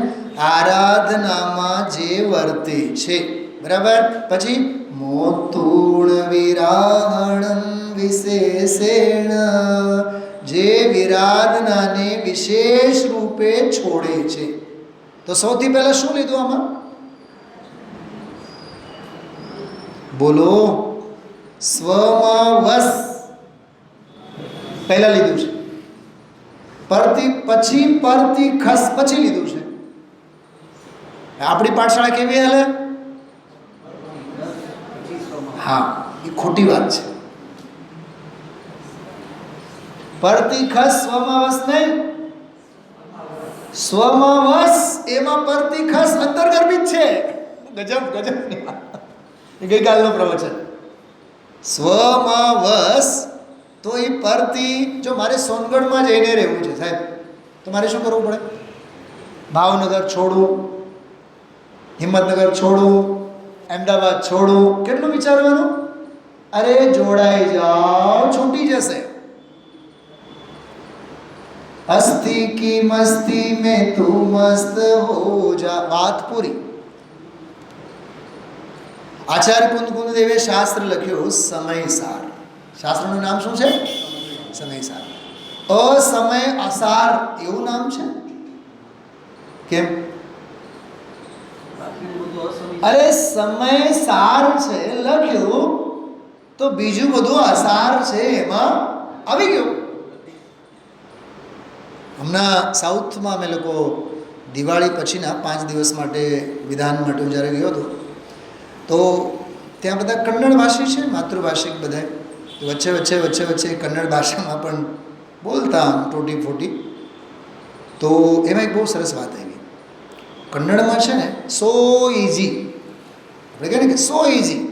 આરાધનામાં જે વર્તે છે. બરાબર. પછી મોતુણ વિરાહણમ વિશેષેણ, જે વિરાધનાને વિશેષ રૂપે છોડે છે. તો સૌથી પહેલા શું લીધું આમાં? બોલો. સ્વમાં વસ પહેલા લીધું છે. પછી પરથી ખસ પછી લીધું છે. આપણી પાઠશાળા કેવી હાલે? હા, એ ખોટી વાત છે. પરથી ખસ સ્વમાં વસ નહીં. સ્વમાં વસ એમાં પરથી ખસ અંતર્ગર્ભિત છે. ગજબ ગજબ. એ ગઈકાલનો પ્રવચન. સ્વમાં વસ તો એ પરથી, જો મારે સોનગઢમાં જઈને રહેવું છે સાહેબ, તો મારે શું કરવું પડે? ભાવનગર છોડવું, હિંમતનગર છોડવું, અમદાવાદ છોડવું. કેટલું વિચારવાનું? અરે જોડાઈ જાઓ, છૂટી જશે. હસ્તી કી મસ્તી મેં તું મસ્ત હો જા. વાત પૂરી. આચાર્ય કુંદકુંદદેવે શાસ્ત્ર લખ્યું સમયસાર. શાસ્ત્રનું નામ શું છે? સમયસાર. અસમય અસાર એવું નામ છે. કેમ? અરે સમય સાર છે લખ્યું તો બીજું બધું અસાર છે એમાં આવી ગયું. હમણાં સાઉથમાં અમે લોકો દિવાળી પછીના 5 દિવસ માટે વિધાન માટે હું જ્યારે ગયો હતો તો ત્યાં બધા કન્નડ ભાષી છે, માતૃભાષિક બધા. વચ્ચે કન્નડ ભાષામાં પણ બોલતા ટોટી ફોટી. તો એમાં એક બહુ સરસ વાત આવી. કન્નડમાં છે ને સો ઇઝી, આપણે કહે ને કે સો ઇઝી.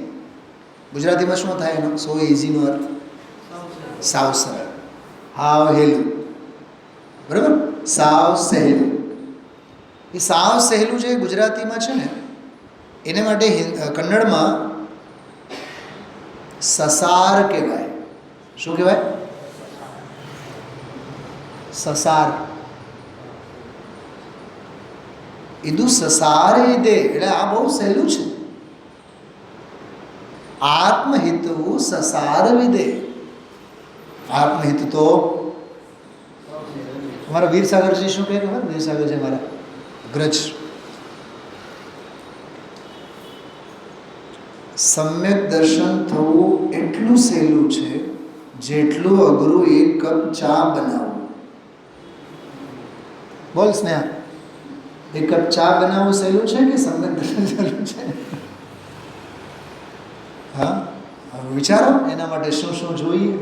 ગુજરાતીમાં શું થાય એનો સો ઇઝીનો અર્થ? સાવ સરળ, હાવ હેલું. બરાબર? સાવ સહેલું. એ સાવ સહેલું જે ગુજરાતીમાં છે ને એને માટે કન્નડમાં સસાર કહેવાય. શું કહેવાય? સસાર. ઇદુ સસારે દે એટલે આ બહુ સહેલું છે. આત્મહિતુ સસાર વિદે. આત્મહિત તો અમારા વીરસાગરજી શું કહે ખબર? વીરસાગર છે મારા ગ્રજ. સમ્યક દર્શન થવું એટલું સહેલું છે જેટલું અઘરું 1 કપ ચા બનાવવું. બોલ સ્નેહા, 1 કપ ચા બનાવવું સહેલું છે કે સમ્યક દર્શન સહેલું છે? હા, વિચારો એના માટે શું શું જોઈએ.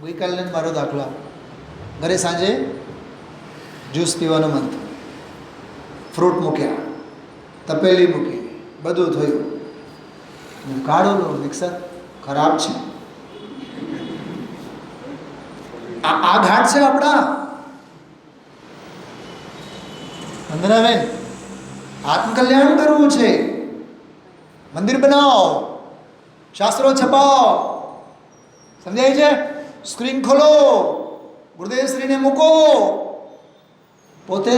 ગઈકાલે મારો દાખલા, ઘરે સાંજે જ્યુસ પીવાનું મન થયું, ફ્રૂટ મૂક્યા, તપેલી મૂકી, બધું થયું, કાઢો મિક્સર ખરાબ છે. આ ઘાટ છે આપણા. વંદનાબેન, આત્મકલ્યાણ કરવું છે, મંદિર બનાવો, શાસ્ત્રો છપાવો, સમજાય છે? સ્ક્રીન ખોલો, ગુરુદેવશ્રીને મૂકો, પોતે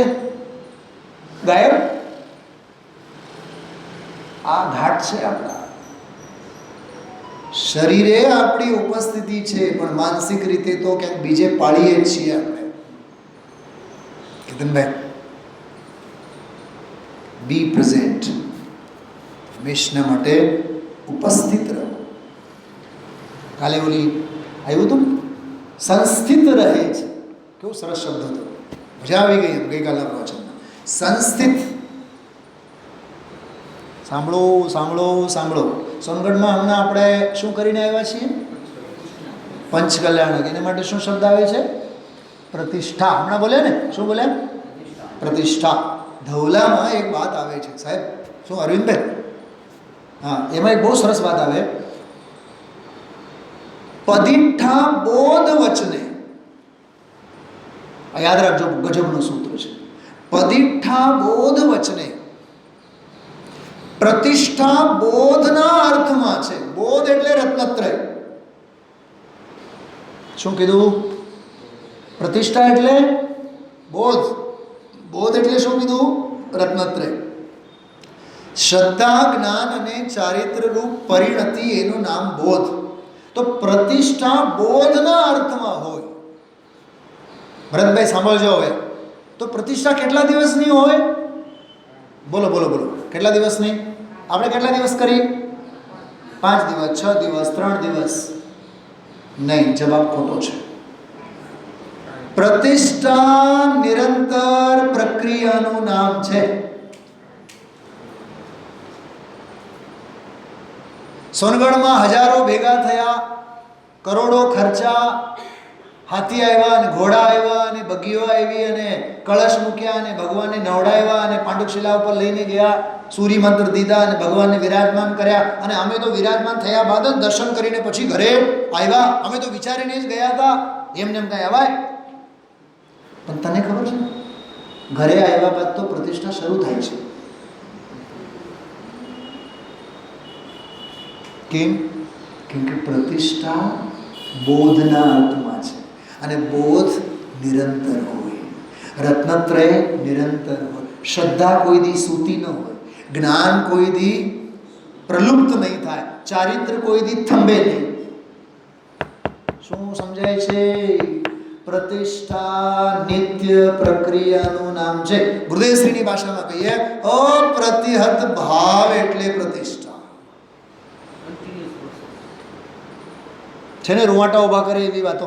ગાયબ. આ ઘાટ છે આપણા. શરીરે આપણી ઉપસ્થિતિ છે, પણ માનસિક રીતે તો ક્યાંક બીજે પાળીએ જ છીએ આપણે. કેતનભાઈ, બી પ્રેઝન્ટ, હંમેશના માટે ઉપસ્થિત રહો. કાલે ઓલી આવ્યું હતું, સંસ્થિત રહે છે, કેવું સરસ શબ્દ હતો, મજા આવી ગઈ એમ ગઈકાલના પ્રવચનમાં. સંસ્થિત. સાંભળો સાંભળો સાંભળો. સોનગઢમાં હમણાં આપણે શું કરીને આવ્યા છીએ? પંચકલ્યાણક. એના માટે શું શબ્દ આવે છે? પ્રતિષ્ઠા. હમણાં બોલ્યા ને, શું બોલ્યા? પ્રતિષ્ઠા. ધવલામાં એક વાત આવે છે સાહેબ, શું અરવિંદભાઈ? હા, એમાં એક બહુ સરસ વાત આવે. પદિઠ્ઠા બોધ વચને, યાદ રાખજો, ગજબનું સૂત્ર છે. પદિઠ્ઠા બોધ વચને, પ્રતિષ્ઠા બોધના અર્થમાં છે. બોધ એટલે રત્નત્રય. શું કીધું? પ્રતિષ્ઠા એટલે બોધ. બોધ એટલે શું કીધું? રત્નત્રય. શ્રદ્ધા, જ્ઞાન અને ચારિત્ર રૂપ પરિણતિ, એનું નામ બોધ. તો પ્રતિષ્ઠા બોધના અર્થમાં હોય. ભરતભાઈ સાંભળજો હવે. તો પ્રતિષ્ઠા કેટલા દિવસની હોય? બોલો બોલો બોલો, કેટલા દિવસની? આપણે કેટલા દિવસ કરી? 5 દિવસ, 6 દિવસ, 3 દિવસ? નહીં, જવાબ ખોટો છે. પ્રતિષ્ઠા નિરંતર પ્રક્રિયાનું નામ છે. સોનગઢમાં હજારો ભેગા થયા, કરોડો ખર્ચા, હાથી આવ્યા અને ઘોડા આવ્યા અને બગીઓ આવી અને કળશ મૂક્યા અને ભગવાનને નવડાવ્યા અને પાંડુશિલા ઉપર લઈને ગયા, સૂર્ય મંત્ર દીધા અને ભગવાનને વિરાજમાન કર્યા. અને અમે તો વિરાજમાન થયા બાદ જ દર્શન કરીને પછી ઘરે આવ્યા. અમે તો વિચારીને જ ગયા હતા, એમને એમ કાંઈ અવાય? પણ તને ખબર છે, ઘરે આવ્યા બાદ તો પ્રતિષ્ઠા શરૂ થાય છે. કેમ? કેમ કે પ્રતિષ્ઠા બોધના અર્થમાં છે, અને બોધ નિરંતર હોય, રત્નત્રય નિરંતર હોય, શ્રદ્ધા કોઈ દી સૂતી ન હોય, જ્ઞાન કોઈ દી પ્રલુપ્ત નહીં થાય, ચારિત્ર કોઈ દી થંભે નહીં. શું સમજાય છે? પ્રતિષ્ઠા નિત્ય પ્રક્રિયાનું નામ છે. ગુરુદેવશ્રીની ભાષામાં કહીએ, અપ્રતિહત ભાવ એટલે પ્રતિષ્ઠા છે ને. રૂવાટા ઊભા કરે એવી વાતો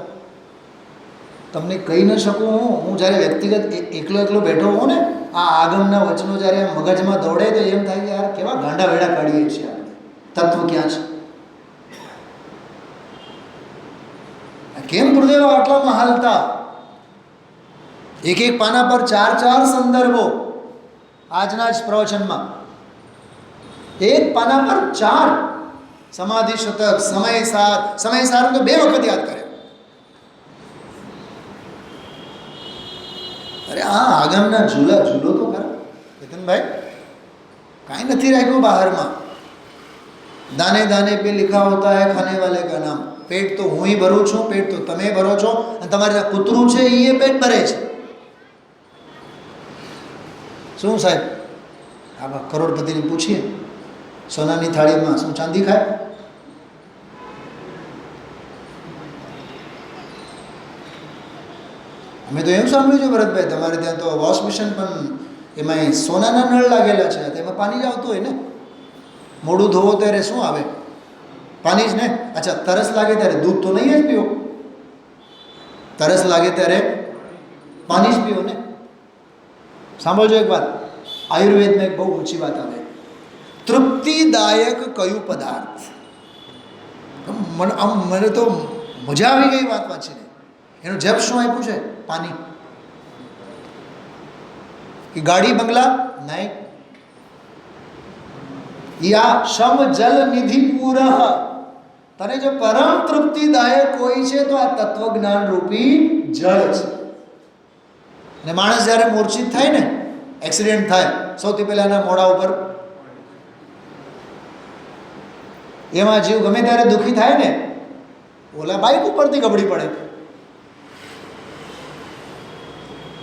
તમને કહી ન શકું હું. જ્યારે વ્યક્તિગત એકલો બેઠો હોઉં ને, આ આગમના વચનો જ્યારે મગજમાં દોડે તો એમ થાય કે યાર કેવા ગાંડા વેડા કાઢીએ છીએ આપણે. તત્વ ક્યાં છે? કેમ ગુરુદેવ આટલામાં હાલતા? એક પાના પર 4 સંદર્ભો આજના જ પ્રવચનમાં. એક પાના પર 4. સમાધિ શતક, સમય સાર તો 2 વખત યાદ કરે. અરે આ આગમના ઝૂલો તો ખરા કેતનભાઈ, કાંઈ નથી રાખ્યું બહારમાં. દાને દાને पे लिखा होता है खाने वाले का नाम. પેટ તો હું ભરું છું, પેટ તો તમે ભરો છો, અને તમારે કૂતરું છે એ પેટ ભરે છે. શું સાહેબ, આ કરોડપતિને પૂછીએ, સોનાની થાળીમાં શું ચાંદી ખાય? અમે તો એમ સાંભળ્યું છે ભરતભાઈ, તમારે ત્યાં તો વોશ મિશન પણ એમાં સોનાના નળ લાગેલા છે, તેમાં પાણી જ આવતું હોય ને. મોઢું ધોવો ત્યારે શું આવે? પાણી જ ને. અચ્છા, તરસ લાગે ત્યારે દૂધ તો નહીં જ પીવો, તરસ લાગે ત્યારે પાણી જ પીવો ને. સાંભળજો એક વાત, આયુર્વેદમાં એક બહુ ઊંચી વાત આવે. તૃપ્તિદાયક કયું પદાર્થ? મને તો મજા આવી ગઈ વાત વાંચીને. એનો જપ શું આપ્યું છે? પાણી. કે ગાડી બંગલા? નહીં. યા શમ જલ નિધિ પૂરઃ. તને જો પરમ તૃપ્તિદાયક કોઈ છે તો આ તત્વજ્ઞાન રૂપી જળ છે. અને માણસ જ્યારે મૂર્છિત થાય ને, એક્સિડન્ટ થાય, સૌથી પહેલા એના મોઢા ઉપર એમાં જીવ ગમે ત્યારે દુઃખી થાય ને, ઓલા બાઇક ઉપરથી ગબડી પડે.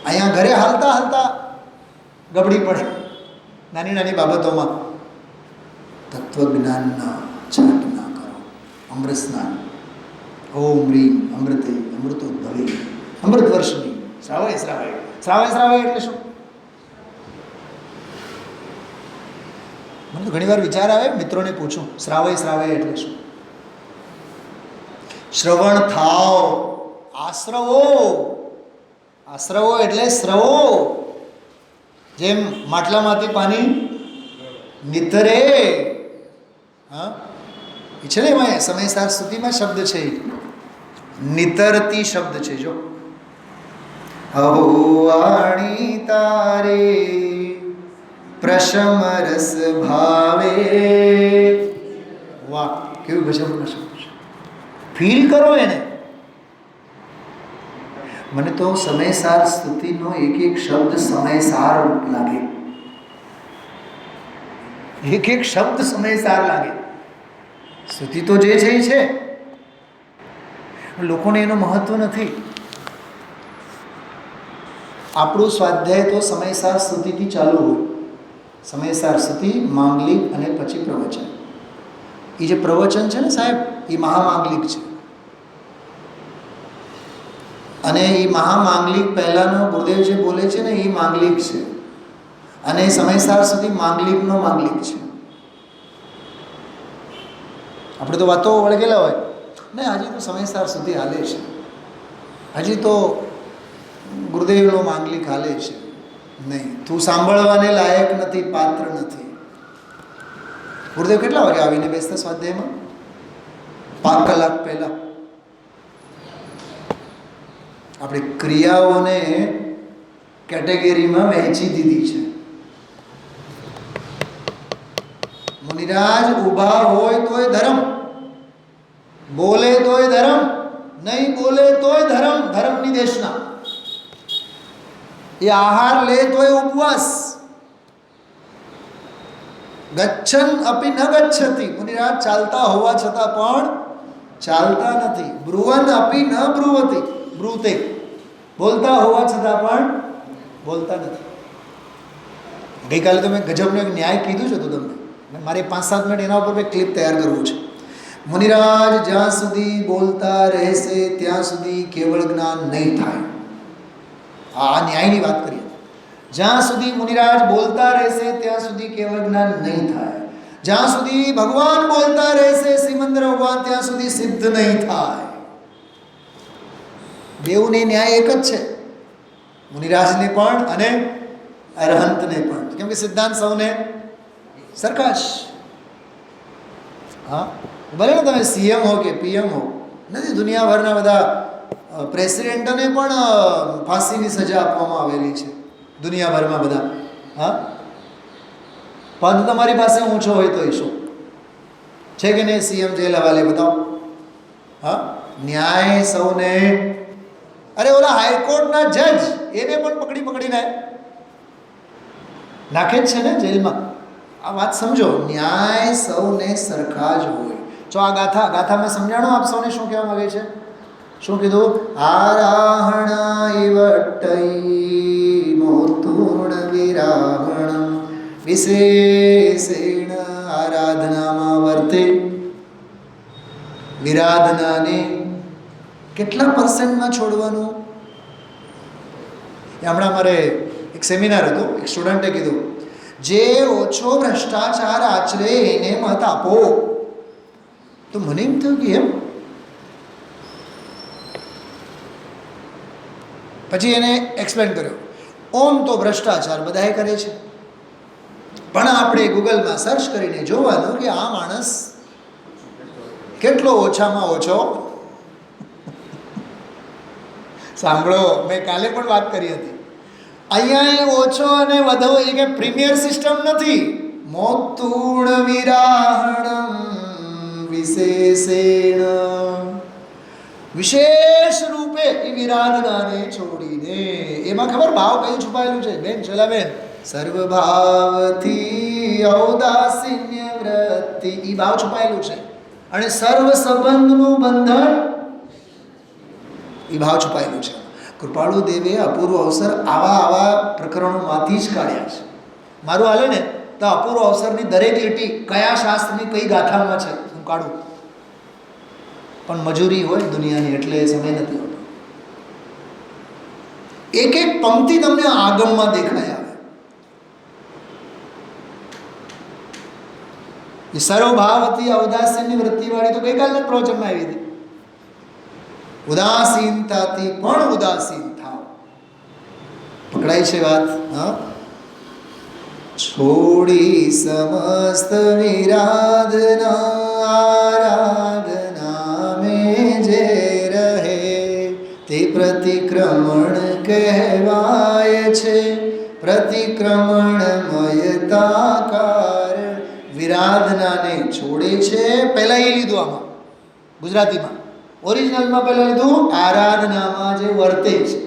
અહીંયા ઘરે હાલતા હાલતા ગબડી પડે નાની નાની બાબતોમાં. તત્વજ્ઞાનના ચાટ ના કરો. અમૃત સ્નાન. ઓમ રીમ અમૃતે અમૃતોદ્ભવે અમૃત વર્ષની શ્રાવય શ્રાવય. શ્રાવય શ્રાવય એટલે શું? મને તો ઘણી વાર વિચાર આવે, મિત્રોને પૂછું, શ્રાવય શ્રાવય એટલે શું? શ્રવણ થાવ. આશ્રવો. આશ્રવો એટલે શ્રવો. જેમ માટલામાંથી પાણી નીતરે. હા, એ છે ને એમાં સમયસાર સુધીમાં શબ્દ છે, નિતરતી શબ્દ છે. જો અહોવાણી તારે પ્રશમ રસ ભાવે. વાહ, કેવું ગજબનો શબ્દ છે. ફીલ કરો એને. મને તો સમયસાર સ્તુતિનો એક એક શબ્દ સમયસાર લાગે. એક એક શબ્દ સમયસાર લાગે. સ્તુતિ તો જે છે એ છે, લોકોને એનું મહત્વ નથી. આપણું સ્વાધ્યાય તો સમયસાર સ્તુતિથી ચાલુ હોય. સમયસાર સ્તુતિ, માંગલિક અને પછી પ્રવચન. એ જે પ્રવચન છે ને સાહેબ, એ મહામાંગલિક છે. અને એ મહામાંગલિક પહેલાંનો ગુરુદેવ જે બોલે છે ને, એ માંગલિક છે. અને સમયસાર સુધી માંગલિકનો માંગલિક છે. આપણે તો વાતો વળગેલા હોય ને, હજી તો સમયસાર સુધી હાલે છે, હજી તો ગુરુદેવનો માંગલિક હાલે છે. નહીં, તું સાંભળવાને લાયક નથી, પાત્ર નથી. ગુરુદેવ કેટલા વાગે આવીને બેસતા સ્વાધ્યાયમાં? 5 કલાક પહેલાં. આપણે ક્રિયાઓને કેટેગરીમાં વહેંચી દીધી છે. મુનિરાજ ઊભા હોય તોય ધર્મ, બોલે તોય ધર્મ, નહીં બોલે તોય ધર્મ. ધર્મની દેશના. એ આહાર લે તોય ઉપવાસ. ગચ્છન અપી ન ગચ્છતિ. મુનિરાજ ચાલતા હોવા છતાં પણ ચાલતા નથી. બ્રુવન અપી ન બ્રુવતી. બ્રુતે. બોલતા હોવા છતાં પણ બોલતા નથી. ગઈકાલે તો મેં ગજબનો એક ન્યાય કીધું છે તો તમને, મારે 5-7 મિનિટ એના ઉપર મેં ક્લિપ તૈયાર કરવું છે. મુનિરાજ જ્યાં સુધી બોલતા રહેશે ત્યાં સુધી કેવળ જ્ઞાન નહીં થાય. આ ન્યાયની વાત કરીએ. જ્યાં સુધી મુનિરાજ બોલતા રહેશે ત્યાં સુધી કેવળ જ્ઞાન નહીં થાય. જ્યાં સુધી ભગવાન બોલતા રહેશે, શ્રીમંદર ભગવાન, ત્યાં સુધી સિદ્ધ નહીં થાય. બેઉની ન્યાય એક જ છે, મુનિરાજને પણ અને અરહંતને પણ. કેમ કે સિદ્ધાંત સૌને સરખા જ. હા, ભલે ને તમે સીએમ હો કે પીએમ હો, નથી દુનિયાભરના બધા પ્રેસિડેન્ટોને પણ ફાંસીની સજા આપવામાં આવેલી છે દુનિયાભરમાં બધા. હા, પદ તમારી પાસે ઊંચો હોય તો શું છે કે નહીં? સીએમ જેલ હવાલે બતાવો. હા, ન્યાય સૌને. અરે ઓલા હાઈકોર્ટના જજ, એને પણ પકડીને નાખે જ છે ને જેલમાં. આ વાત સમજો, ન્યાય સૌને સરખા જ હોય. જો આ ગાથામાં સમજાણો આપ સૌને શું કહેવા માંગે છે? શું કીધું? આરાહણા ઇવટ્ટૈ મોતુણ વિરાવણમ વિશેષેણ આરાધનામાં વર્તે. વિરાધનાને કેટલા % છોડવાનું? હમણાં મારે એક સેમિનાર હતો, એક સ્ટુડન્ટે કીધું, જે ઓછો ભ્રષ્ટાચાર આચરે એને મત આપો. તો મને એમ થયું કે એમ. પછી એને એક્સપ્લેન કર્યો, ઓમ તો ભ્રષ્ટાચાર બધાએ કરે છે, પણ આપણે ગૂગલમાં સર્ચ કરીને જોવાનું કે આ માણસ કેટલો ઓછામાં ઓછો. સાંભળો, મેં કાલે પણ વાત કરી હતી, અહીંયા ઓછો અને વધુ એ કે પ્રીમિયર સિસ્ટમ નથી. મોતુણ વિરાહણમ વિશેષેણ, વિશેષ રૂપે એ વિરાધનાને છોડીને. એમાં ખબર ભાવ કયું છુપાયેલું છે બેન? ચલા બેન, સર્વભાવથી ઔદાસીન્ય વૃત્તિ, એ ભાવ છુપાયેલું છે. અને સર્વ સંબંધનું બંધન, એ ભાવ છુપાયેલું છે. કૃપાળુ દેવે અપૂર્વ અવસર આવા પ્રકરણોમાંથી જ કાઢ્યા છે. મારું હાલે ને તો અપૂર્વ અવસરની દરેક લીટી કયા શાસ્ત્રની કઈ ગાથામાં છે હું કાઢું, પણ મજૂરી હોય દુનિયાની એટલે સમય નથી હોતો. એક એક પંક્તિ તમને આગમમાં દેખાય આવે. એ સર્વભાવ હતી ઔદાસીનની વૃત્તિવાળી તો ગઈકાલના પ્રવચનમાં આવી હતી. ઉદાસીનતાથી પણ ઉદાસીન થાવ. પકડાય છે વાત? હા. છોડી સમસ્ત વિરાધના આરાધના में જે રહે તે પ્રતિક્રમણ કહેવાય છે. પ્રતિક્રમણમયતાકાર વિરાધનાને છોડે છે. પહેલા એ લીધું આમાં ગુજરાતીમાં, ઓરિજિનલમાં પહેલા લીધું આરાધનામાં જે વર્તે છે.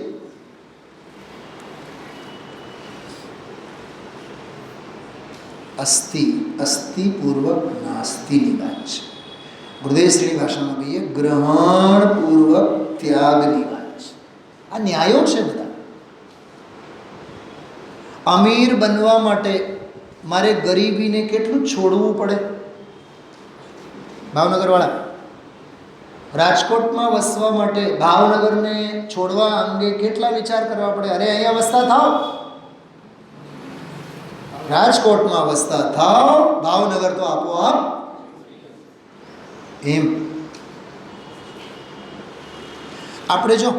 અસ્થિપૂર્વક નાસ્તિની વાત છે. ગુરુદેવશ્રીની ભાષામાં કહીએ ગ્રહણપૂર્વક ત્યાગની વાત છે. આ ન્યાયો છે બધા. અમીર બનવા માટે મારે ગરીબીને કેટલું છોડવું પડે? ભાવનગરવાળા, રાજકોટમાં વસવા માટે ભાવનગરને છોડવા અંગે કેટલા વિચાર કરવા પડે? અરે અહીંયા વસતા થાવ, રાજકોટમાં વસતા થાવ, ભાવનગર તો આપોઆપ. એમ આપણે જો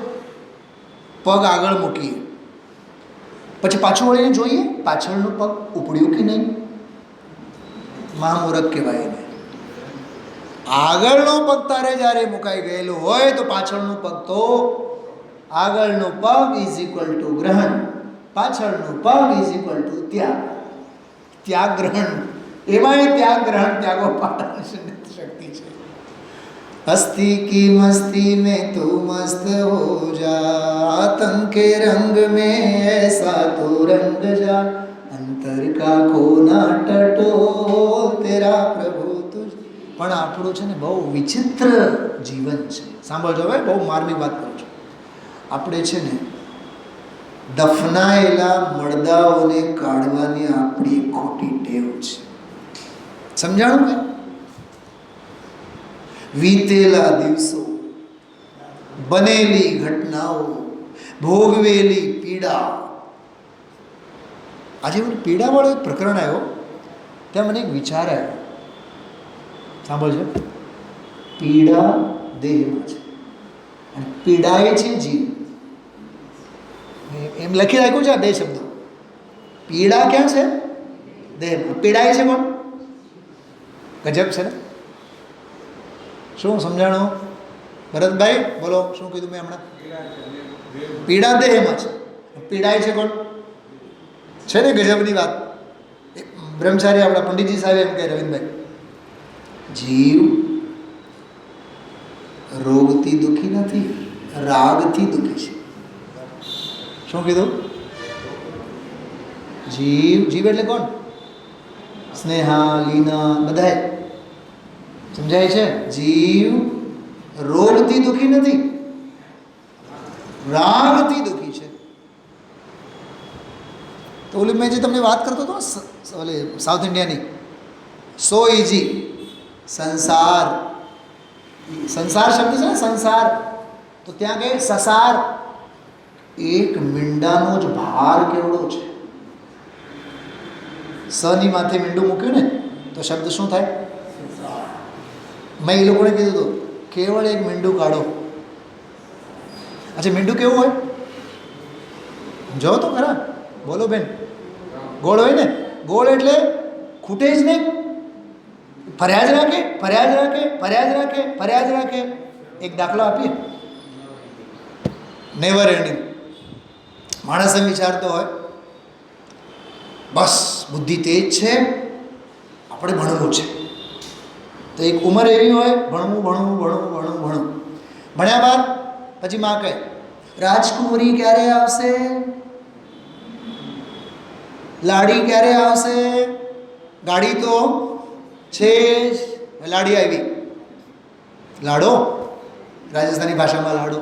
પગ આગળ મૂકીએ પછી પાછું વળીને જોઈએ પાછળનું પગ ઉપડ્યું કે નહીં, મહામૂરખ કહેવાય એને. આગળનો પગ તારે જ્યારે મુકાઈ ગયેલું હોય તો પાછળનું પગ તો, આગળનું પગ ઇઝ ઇક્વલ ટુ ગ્રહણ, પાછળનું પગ ઇઝ ઇક્વલ ટુ ત્યાગ. ત્યાગ ગ્રહણ, એમાંય ત્યાગ ગ્રહણ ત્યાગો પાઠ શક્તિ છે. हस्ती की मस्ती में तू मस्त हो जा, आतंक के रंग में ऐसा तो रंग जा, अंतर का कोना टटो तेरा प्रभु तुझ. પણ આપણું છે ને બહુ વિચિત્ર જીવન છે. સાંભળજો હવે, બહુ માર્મિક વાત કરું છું. આપણે છે ને દફનાયેલા મરદાઓને કાઢવાની આપણી ખોટી ટેવ છે. સમજાણું કે? વીતેલા દિવસો, બનેલી ઘટનાઓ, ભોગવેલી પીડા. આજે મને પીડાવાળો એક પ્રકરણ આવ્યો, ત્યાં મને એક વિચાર આવ્યો. સાંભળજો, પીડા દેહમાં છે અને પીડાય છે જીવ. એમ લખી રાખ્યું છે આ બે શબ્દો. પીડા ક્યાં છે? દેહમાં. પીડાય છે કોણ? ગજબ છે ને. શું સમજાણું ભરતભાઈ? બોલો, શું કીધું મેં હમણાં? પીડા દેહમાં છે, પીડાય છે કોણ? છે ને ગજબની વાત. બ્રહ્મચારી આપણા પંડિતજી સાહેબ એમ કહે, રવિન્દભાઈ, જીવ રોગથી દુઃખી નથી, રાગથી દુઃખી છે. શું કીધું? જીવ એટલે કોણ? સ્નેહા, લીના, બધાય. સમજાય છે? જીવ રોગથી દુઃખી નથી, રાગથી દુઃખી છે. તો ઓલી મેં જે તમને વાત કરતો હતો ઓલી સાઉથ ઇન્ડિયાની, સો ઇઝી. સંસાર, સંસાર શબ્દ છે ને, સંસાર. તો ત્યાં કે સસાર. એક મીંડાનો જ ભાર કેવડો છે. સની માથે મીંડું મૂક્યું ને તો શબ્દ શું થાય? મેં એ લોકોને કીધું હતું કેવળ એક મીંડું કાઢો. અચ્છા, મીંડું કેવું હોય જો તો ખરા? બોલો બેન. ગોળ હોય ને? ગોળ એટલે ખૂટે જ નહીં, ફર્યા જ રાખે, ફર્યા જ રાખે, ફર્યા જ રાખે, ફર્યા જ રાખે. એક દાખલો આપીએ, નેવર એન્ડિંગ. માણસ એમ વિચારતો હોય બસ બુદ્ધિ તેજ છે, આપણે ભણવું છે. તો એક ઉંમર એવી હોય ભણવું ભણવું ભણવું ભણવું ભણવું. ભણ્યા બાદ પછી માં કહે રાજકુમારી ક્યારે આવશે, લાડી ક્યારે આવશે, ગાડી તો છે જ. લાડી આવી, લાડો રાજસ્થાની ભાષામાં લાડો,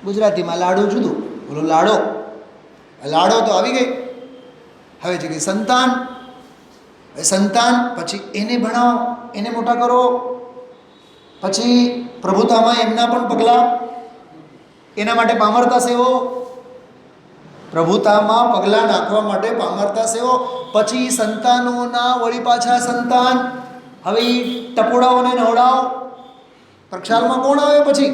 ગુજરાતીમાં લાડુ જુદું, બોલો લાડો. લાડો તો આવી ગઈ. હવે છે કે સંતાન, સંતાન પછી એને ભણાવો, એને મોટા કરો, પછી પ્રભુતામાં એમના પણ પગલાં, એના માટે પામરતા સેવો, પ્રભુતામાં પગલાં નાખવા માટે પામરતા સેવો. પછી સંતાનોના વળી પાછા સંતાન. હવે એ ટપોડાઓને નવડાવો. પ્રક્ષાલમાં કોણ આવે પછી?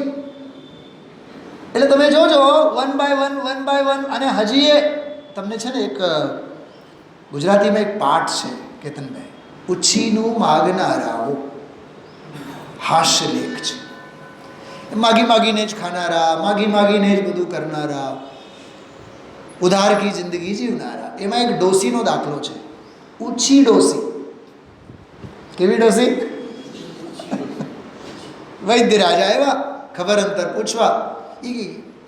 એટલે તમે જોજો વન બાય વન. અને હજી એ તમને છે ને એક ગુજરાતીમાં એક પાઠ છે કેતનભાઈ, ઉછીનું માગનારાઓ, હાસ્ય લેખ છે. માગી માગીને જ ખાનારા, માગી માગીને જ બધું કરનારા, ઉધાર કી જિંદગી જીવનારા. એમાં એક ડોસીનો દાખલો છે, ઉછી ડોસી. કેવી ડોસી? વૈદ્ય રાજા આવ્યા ખબર અંતર પૂછવા, એ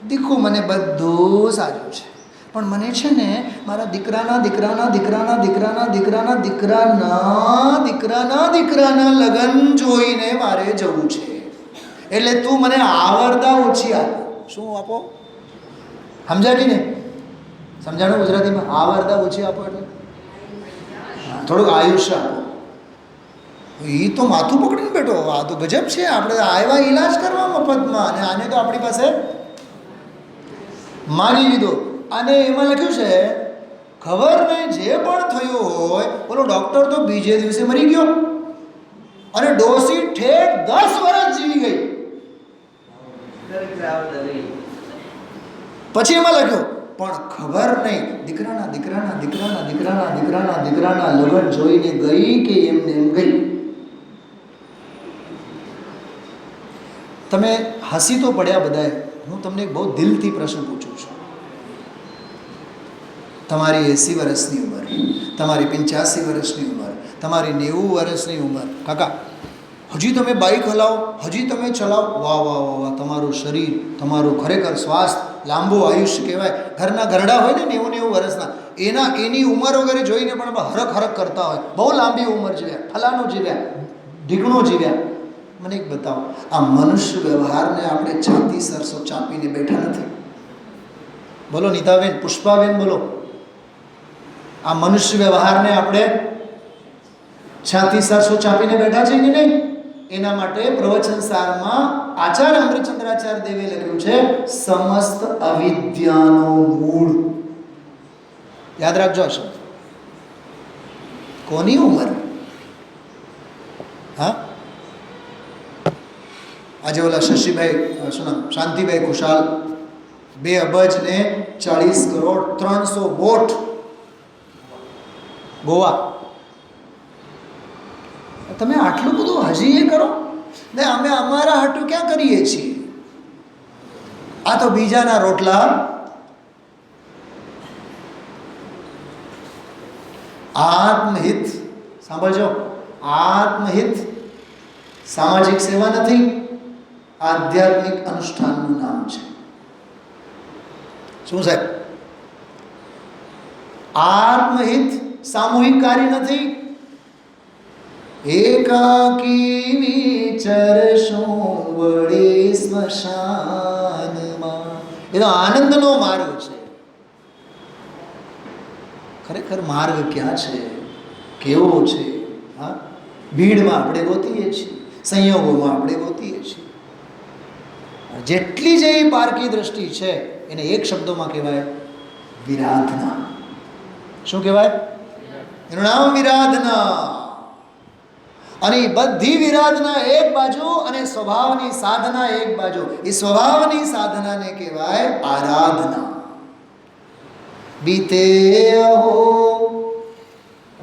દીકુ મને બધું સારું છે, પણ મને છે ને મારા દીકરાના દીકરાના દીકરાના દીકરાના દીકરાના દીકરાના દીકરાના દીકરાના લગ્ન જોઈને મારે જવું છે, એટલે તું મને આવરદા ઓછી આપો. શું આપો? સમજાય કે નહીં? સમજાણું ગુજરાતીમાં? આવરદા ઓછી આપો એટલે થોડુંક આયુષ્ય આપો. એ તો માથું પકડીને બેઠો, આ તો ગજબ છે. આપણે આવ્યા ઈલાજ કરવા મફતમાં, અને આને તો આપણી પાસે માગી લીધો. અને એમાં લખ્યું છે ખબર નહીં જે પણ થયું હોય, બોલો ડૉક્ટર તો બીજે દિવસે મરી ગયો અને ડોસી ઠેઠ 10 વર્ષ જીવી ગઈ. પછી એમાં લખ્યું પણ ખબર નહીં દીકરાના દીકરાના દીકરાના દીકરાના દીકરાના દીકરાના લગ્ન જોઈને ગઈ કે એમને એમ ગઈ. તમે હસી તો પડ્યા બધાએ. હું તમને એક બહુ દિલથી પ્રશ્ન પૂછું છું. તમારી 80 વર્ષની ઉંમર, તમારી 85 વર્ષની ઉંમર, તમારી 90 વર્ષની ઉંમર, કાકા હજી તમે બાઇક હલાવો, હજી તમે ચલાવો, વાહ વાહ વાહ વાહ, તમારું શરીર, તમારું ખરેખર સ્વાસ્થ્ય, લાંબુ આયુષ્ય કહેવાય. ઘરના ઘરડા હોય ને 90 વર્ષના, એની ઉંમર વગેરે જોઈને પણ હરખ હરખ કરતા હોય, બહુ લાંબી ઉંમર જીવ્યા, ફલાણું જીવ્યા, ઢીકણું જીવ્યા. મને એક બતાવો, આ મનુષ્ય વ્યવહારને આપણે છાતી સરસો ચાપીને બેઠા નથી? બોલો નીતાબેન, પુષ્પાબેન બોલો. આ મનુષ્ય વ્યવહારને આપણે છાતી સરસો ચાપીને બેઠા છે કે નહીં? એના માટે પ્રવચન સારમાં આચાર્ય અમૃતચંદ્રાચાર્ય દેવે લખ્યું છે સમસ્ત અવિદ્યાનો મૂળ. યાદ રાખજો હશે. કોની ઉંમર? હા, આજે ઓલા શશીભાઈ, શું નામ, શાંતિભાઈ ખુશાલ 2 અબજ ને 40 કરોડ 300 વોટ ગોવા. તમે આટલું બધું હજી એ કરો ને? અમે અમારા હાટું ક્યાં કરીએ છીએ? આ તો બીજાના રોટલા. આત્મહિત સાંભળજો, આત્મહિત સામાજિક સેવા નથી, આધ્યાત્મિક અનુષ્ઠાનનું નામ છે. શું સાહેબ? આત્મહિત સામૂહિક કાર્ય નથી. એકાકી વિચરશું વળી સ્મશાનમાં, એ તો આનંદનો માર્ગ છે. ખરેખર માર્ગ ક્યાં છે, કેવો છે? હા, ભીડમાં આપણે ગોતીએ છીએ, સંયોગોમાં આપણે ગોતીએ છીએ. જેટલી જે પારકી દ્રષ્ટિ છે એને એક શબ્દોમાં કહેવાય વિરાધના. શું કહેવાય? એનું નામ વિરાધના. અને એ બધી વિરાધના એક બાજુ અને સ્વભાવની સાધના એક બાજુ. એ સ્વભાવની સાધનાને કહેવાય આરાધના. બીતે અહો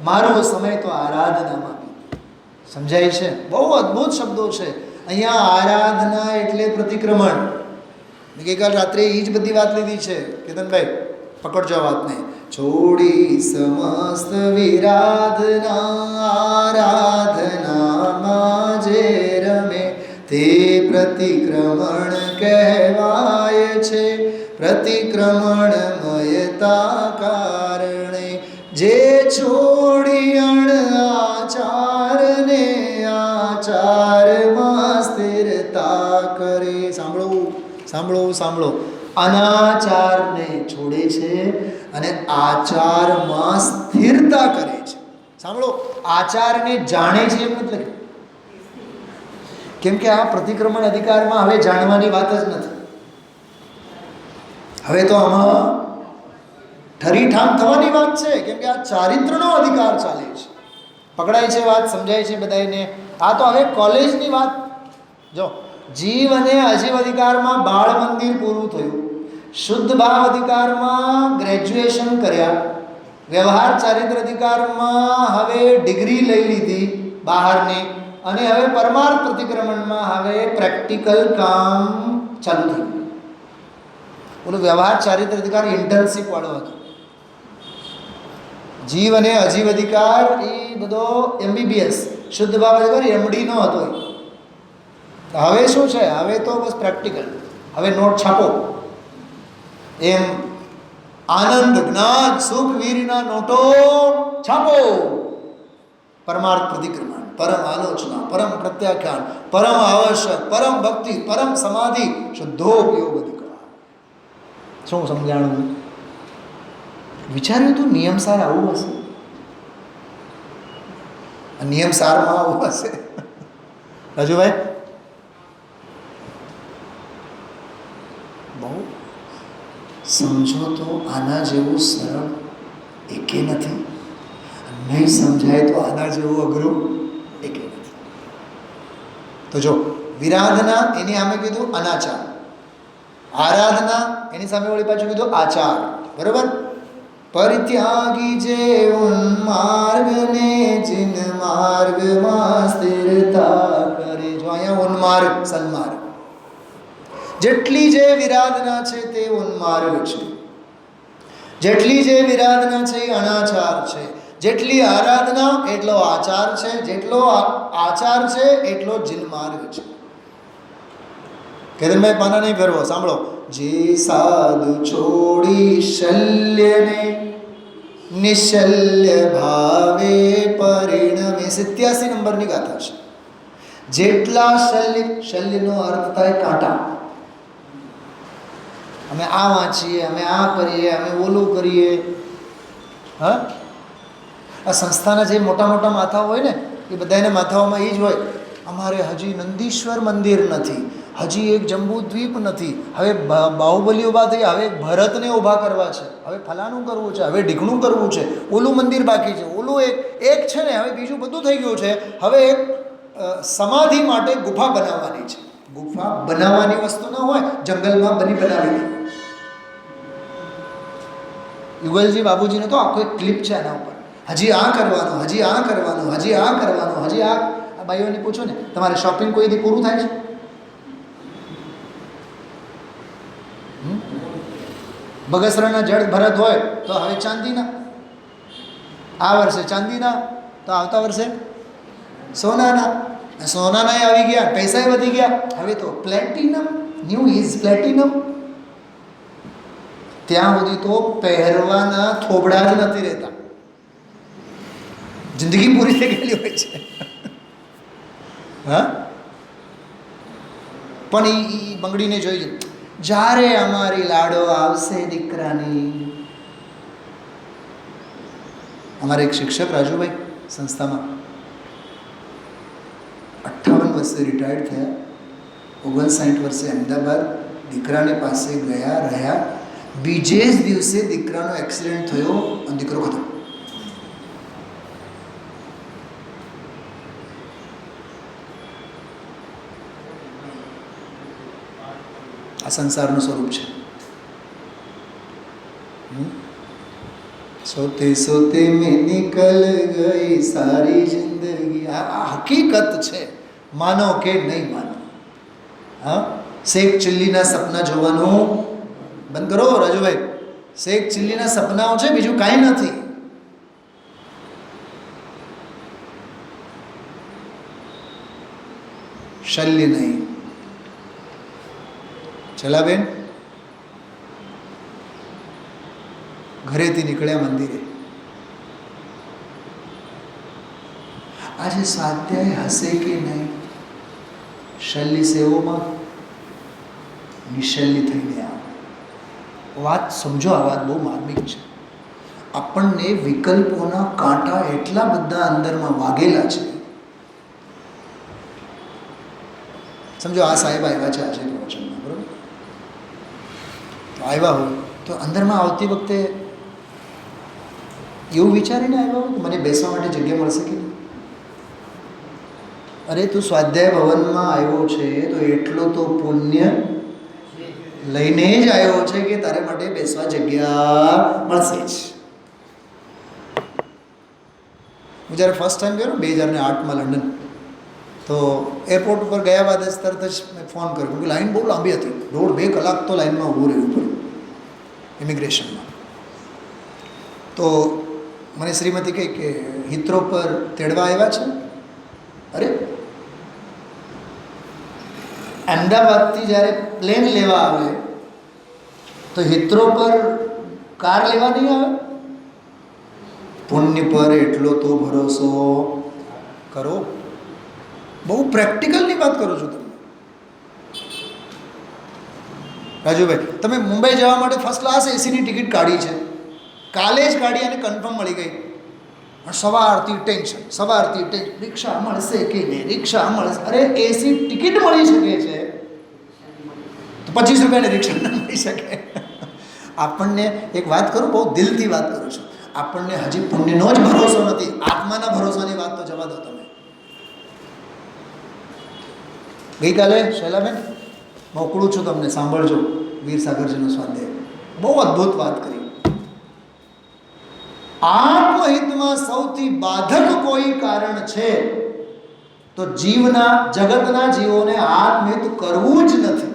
મારો સમય તો આરાધનામાં બીતે. સમજાય છે? બહુ અદ્ભુત શબ્દો છે અહીંયા. આરાધના એટલે પ્રતિક્રમણ. મેં ગઈકાલ રાત્રે એ જ બધી વાત લીધી છે. કેતનભાઈ પકડજો વાતને. છોડી સમસ્ત વિરાધના આરાધનામાં જે રમે તે પ્રતિક્રમણ કહેવાય છે. પ્રતિક્રમણમયતા કારણે જે છોડી અણ આચારને આચારમાં સ્થિરતા કરે. સાંભળો સાંભળો સાંભળો. અનાચારને છોડે છે અને આચારમાં સ્થિરતા કરે છે. સાંભળો, આચારને જાણે છે એમ નથી લખ્યું. કેમ કે આ પ્રતિક્રમણ અધિકારમાં હવે જાણવાની વાત જ નથી. હવે તો આમાં ઠરીઠામ થવાની વાત છે. કેમ કે આ ચારિત્રનો અધિકાર ચાલે છે. પકડાય છે વાત? સમજાય છે બધાને? આ તો હવે કોલેજની વાત. જો જીવ અને અજીવ અધિકારમાં બાળ મંદિર પૂરું થયું. શુદ્ધ ભાવ અધિકારમાં ગ્રેજ્યુએશન કર્યા. વ્યવહાર ચારિત્ર અધિકારમાં હવે ડિગ્રી લઈ લીધી બહારની. અને હવે પરમાર્થ પ્રતિક્રમણમાં હવે પ્રેક્ટિકલ કામ ચાલુ થયું. ઓલું વ્યવહાર ચારિત્ર અધિકાર ઇન્ટર્નશીપ વાળો હતો. જીવ અને અજીવ અધિકાર એ બધો MBBS શુદ્ધ ભાવ અધિકાર MD નો હતો. હવે શું છે? હવે તો બસ પ્રેક્ટિકલ. હવે નોટ છાપો. એમ આનંદ જ્ઞાન સુખ વીરના નોટો છાપો. પરમાર્થ પ્રતિક્રમણ, પરમ આલોચના, પરમ પ્રત્યાખ્યાન, પરમ આવશ્યક, પરમ ભક્તિ, પરમ સમાધિ, શુદ્ધોપયોગ અધિકાર. શું સમજાણું? વિચાર્યું તું નિયમસાર આવું હશે? નિયમસારમાં આવું હશે? રાજુભાઈ બહુ સમજો તો આના જેવું સરળ એકે નથી. નહીં સમજાય તો આના જેવું અઘરું એકે નથી. તો જો વિરાધના એની સામે કીધું અનાચાર, આરાધના એની સામે વળી પાછું કીધું આચાર. બરોબર? પરિત્યાગી જે ઉન્માર્ગને જીન માર્ગમાં સ્થિરતા કરે. જો અહીંયા ઉન્માર્ગ સન્માર્ગ. જેટલી જે વિરાધના છે તે ઉન્માર્ગ છે. જેટલી જે વિરાધના છે એ અનાચાર છે. જેટલી આરાધના એટલો આચાર છે. જેટલો આચાર છે એટલો જીનમાર્ગ છે. કેતનભાઈ પાના નહીં ફેરવો. સાંભળો. જે સાધુ છોડી શલ્યને નિશલ્ય ભાવે પરિણમે. 87 નંબરની ગાથા છે. જેટલા શલ્યનો અર્થ થાય કાંટા. અમે આ વાંચીએ, અમે આ કરીએ, અમે ઓલું કરીએ. હા, આ સંસ્થાના જે મોટા મોટા માથાઓ હોય ને એ બધાને માથાઓમાં એ જ હોય. અમારે હજી નંદીશ્વર મંદિર નથી, હજી એક જંબુ દ્વીપ નથી, હવે બાહુબલી ઊભા થઈ, હવે ભરતને ઊભા કરવા છે, હવે ફલાણું કરવું છે, હવે ઢીકણું કરવું છે, ઓલું મંદિર બાકી છે, ઓલું એક છે ને હવે બીજું બધું થઈ ગયું છે. હવે એક સમાધિ માટે ગુફા બનાવવાની છે. ગુફા બનાવવાની વસ્તુ ન હોય, જંગલમાં બનાવી. યુગલજી બાબુજીને તો આખો એક ક્લિપ છે આના ઉપર. હજી આ કરવાનું, હજી આ કરવાનું, હજી આ કરવાનું, હજી આ. ભાઈઓને પૂછો ને, તમારે શોપિંગ કોઈ દી પૂરું થાય છે? બગસરાના જળ ભરત હોય તો હવે ચાંદીના, આ વર્ષે ચાંદીના, તો આવતા વર્ષે સોનાના. સોનાના આવી ગયા, પૈસા વધી ગયા, હવે તો પ્લેટિનમ. New is platinum. ત્યાં સુધી તો પહેરવાના થોબડા જ નથી રહેતા. જિંદગી પૂરી થઈ ગયેલી હોય છે. હા, પણ એ બંગડીને જોઈ, જ્યારે અમારી લાડો આવશે દીકરાની. અમારે એક શિક્ષક રાજુભાઈ સંસ્થામાં 58 વર્ષે રિટાયર્ડ થયા. 59 વર્ષે અમદાવાદ દીકરાની પાસે ગયા, રહ્યા. બીજે જ દિવસે દીકરાનો એક્સિડન્ટ થયો અને દીકરો ખતમ. આ સંસારનું સ્વરૂપ છે. सोते सोते में निकल गई सारी जिंदगी. આ હકીકત છે, માનો કે નહીં માનો. હા, શેખ ચિલ્લીના સપના જોવાનું બંધ કરો રાજુભાઈ. શેખ ચિલ્લીના સપનાઓ છે, બીજું કાંઈ નથી. શલ્ય નહીં. ચલા બેન, ઘરેથી નીકળ્યા મંદિરે. આજે સ્વાધ્યાય હશે કે નહીં? શલ્ય સેવોમાં નિશલ્ય થઈને આવે. વાત સમજો, આ વાત બહુ માર્મિક છે. આપણને વિકલ્પોના કાંટા એટલા બધા અંદરમાં વાગેલા છે. સમજો, આ સાહેબ આવ્યા છે આજે પ્રવચનમાં, બરાબર? તો આવ્યા હોય તો અંદરમાં આવતી વખતે એવું વિચારીને આવ્યા હોય કે મને બેસવા માટે જગ્યા મળશે કે નહીં? અરે તું સ્વાધ્યાય ભવનમાં આવ્યો છે તો એટલો તો પુણ્ય લઈને જ આવ્યો છે કે તારે માટે બેસવા જગ્યા મળશે જ. હું જ્યારે ફર્સ્ટ ટાઈમ ગયો ને 2008માં લંડન, તો એરપોર્ટ ઉપર ગયા બાદ જ તરત જ મેં ફોન કર્યો, કેમકે લાઈન બહુ લાંબી હતી. 1.5-2 કલાક તો લાઈનમાં ઊભું રહેવું પડ્યું ઇમિગ્રેશનમાં. તો મને શ્રીમતી કહી કે હિથ્રો પર તેડવા આવ્યા છે. અરે, અમદાવાદથી જ્યારે પ્લેન લેવા આવે તો હિથ્રો પર કાર લેવા નહીં આવે? પુણ્ય પર એટલો તો ભરોસો કરો. બહુ પ્રેક્ટિકલની વાત કરું છું તમને. રાજુભાઈ, તમે મુંબઈ જવા માટે ફર્સ્ટ ક્લાસ એસીની ટિકિટ કાઢી છે, કાલે જ કાઢી અને કન્ફર્મ મળી ગઈ. સવારથી ટેન્શન, સવારથી ટેન્શન, રિક્ષા મળશે કે નહીં, રિક્ષા મળશે. અરે એસી ટિકિટ મળી શકે છે તો 25 રૂપિયાની રિક્ષા ના મળી શકે. આપણને એક વાત કરું, બહુ દિલથી વાત કરું છું, આપણને હજી પુણ્યનો જ ભરોસો નથી. આત્માના ભરોસાની વાત તો જવા દો તમે. ગઈકાલે શૈલાબેન મોકલું છું તમને, સાંભળજો, વીર સાગરજીનો સ્વાધ્યાય. બહુ અદ્ભુત વાત કરી. આત્મહિતમાં સૌથી બાધક કોઈ કારણ છે તો જીવના, જગતના જીવોને આત્મહિત કરવું જ નથી.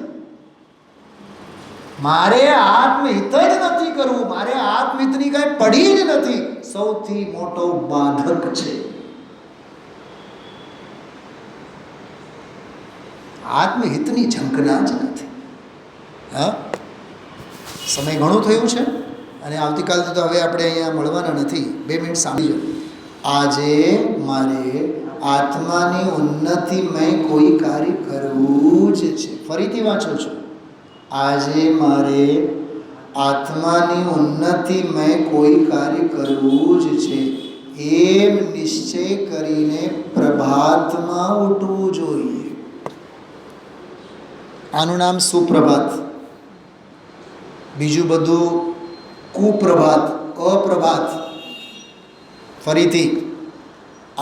મારે આત્મહિત જ નથી કરવું, મારે આત્મહિતની કાંઈ પડી જ નથી. સૌથી મોટો બાધક છે આત્મહિતની ઝંખના જ નથી. હા, સમય ઘણું થયું છે અને આવતીકાલથી તો હવે આપણે અહીંયા મળવાના નથી. 2 મિનિટ સાંભળી જાઓ. આજે મારે આત્માની ઉન્નતિમય કોઈ કાર્ય કરવું જ છે. ફરીથી વાંચો છો. આજે મારે આત્માની ઉન્નતિમય કોઈ કાર્ય કરવું જ છે એમ નિશ્ચય કરીને પ્રભાતમાં ઉઠવું જોઈએ. આનું નામ સુપ્રભાત. બીજું બધું કુપ્રભાત, અપ્રભાત. ફરીથી,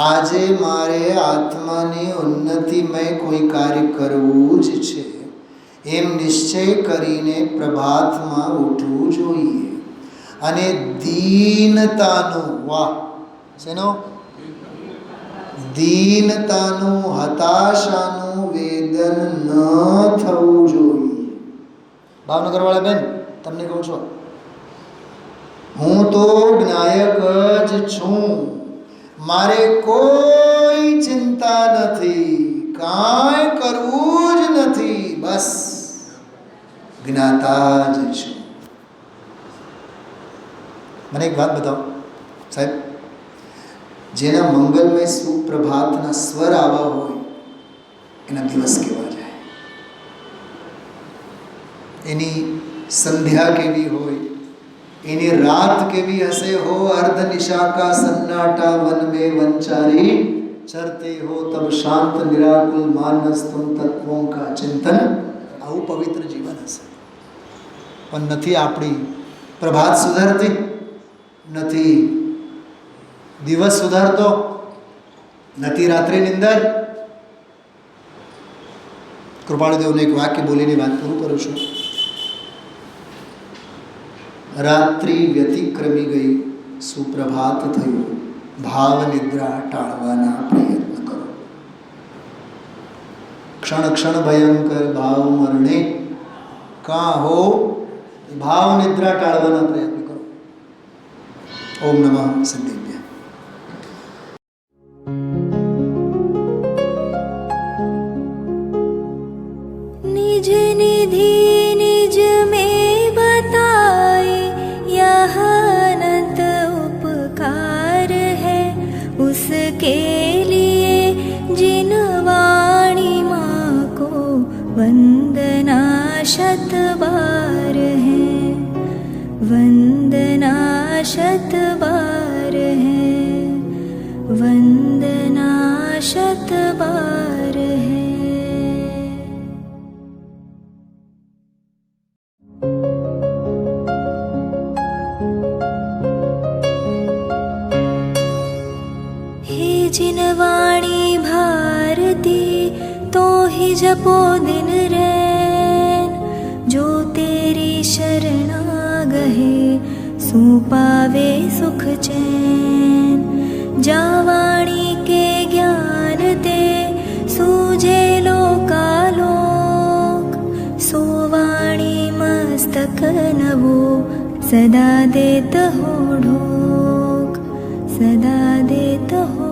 આજે મારે આત્માની ઉન્નતિમય કોઈ કાર્ય કરવું જ છે એમ નિશ્ચય કરીને પ્રભાતમાં ઉઠવું જોઈએ. અને દીનતાનું, વાહ, શેનો? દીનતાનું, હતાશાનું વેદન ન થવું જોઈએ. ભાવનગરવાળા બેન, તમને કહું છું, હું તો જ્ઞાયક જ છું, મારે કોઈ ચિંતા નથી, કાંઈ કરવું જ નથી, બસ જ્ઞાતા જ છું. મને એક વાત બતાવો સાહેબ, જેના મંગલમય સુપ્રભાતના સ્વર આવા હોય એના દિવસ કેવા જાય, એની સંધ્યા કેવી હોય, એની રાત કેવી હશે. હો અર્ધ નિશા કા સન્નાટા, વન में वनचारी चरते हो तब शांत निराकुल मानस तुम तत्वों का चिंतन. આવું પવિત્ર જીવન હશે. પણ નથી આપણી પ્રભાત સુધરતી, નથી દિવસ સુધારતો, નથી રાત્રિની અંદર. કૃપાળુદેવને એક વાક્ય બોલીને વાત પૂરું કરું છું. રાત્રિ વ્યતિક્રમી ગઈ, સુપ્રભાત થયું, ભાવ નિદ્રા ટાળવાના પ્રયત્ન કરો. ક્ષણ ક્ષણ ભયંકર ભાવ મરણે કાં હો, ભાવ નિદ્રા ટાળવાના પ્રયત્ન કરો. ઓમ નમઃ સિદ્ધેભ્ય. निज निधि निज में बताए यह अनंत उपकार है, उसके लिए जिन वाणी माँ को वंदना शत बार है, वंदना शत बार है, वंदना शत बार है. जिन वाणी भारती तो ही जपो दिन रैन, जो तेरी शरणा गहे सो पावे सुख चैन. जा वाणी के ज्ञान ते सूझे लोकालोक, सो वाणी मस्तक नवो सदा देत हो ढोक, सदा देत हो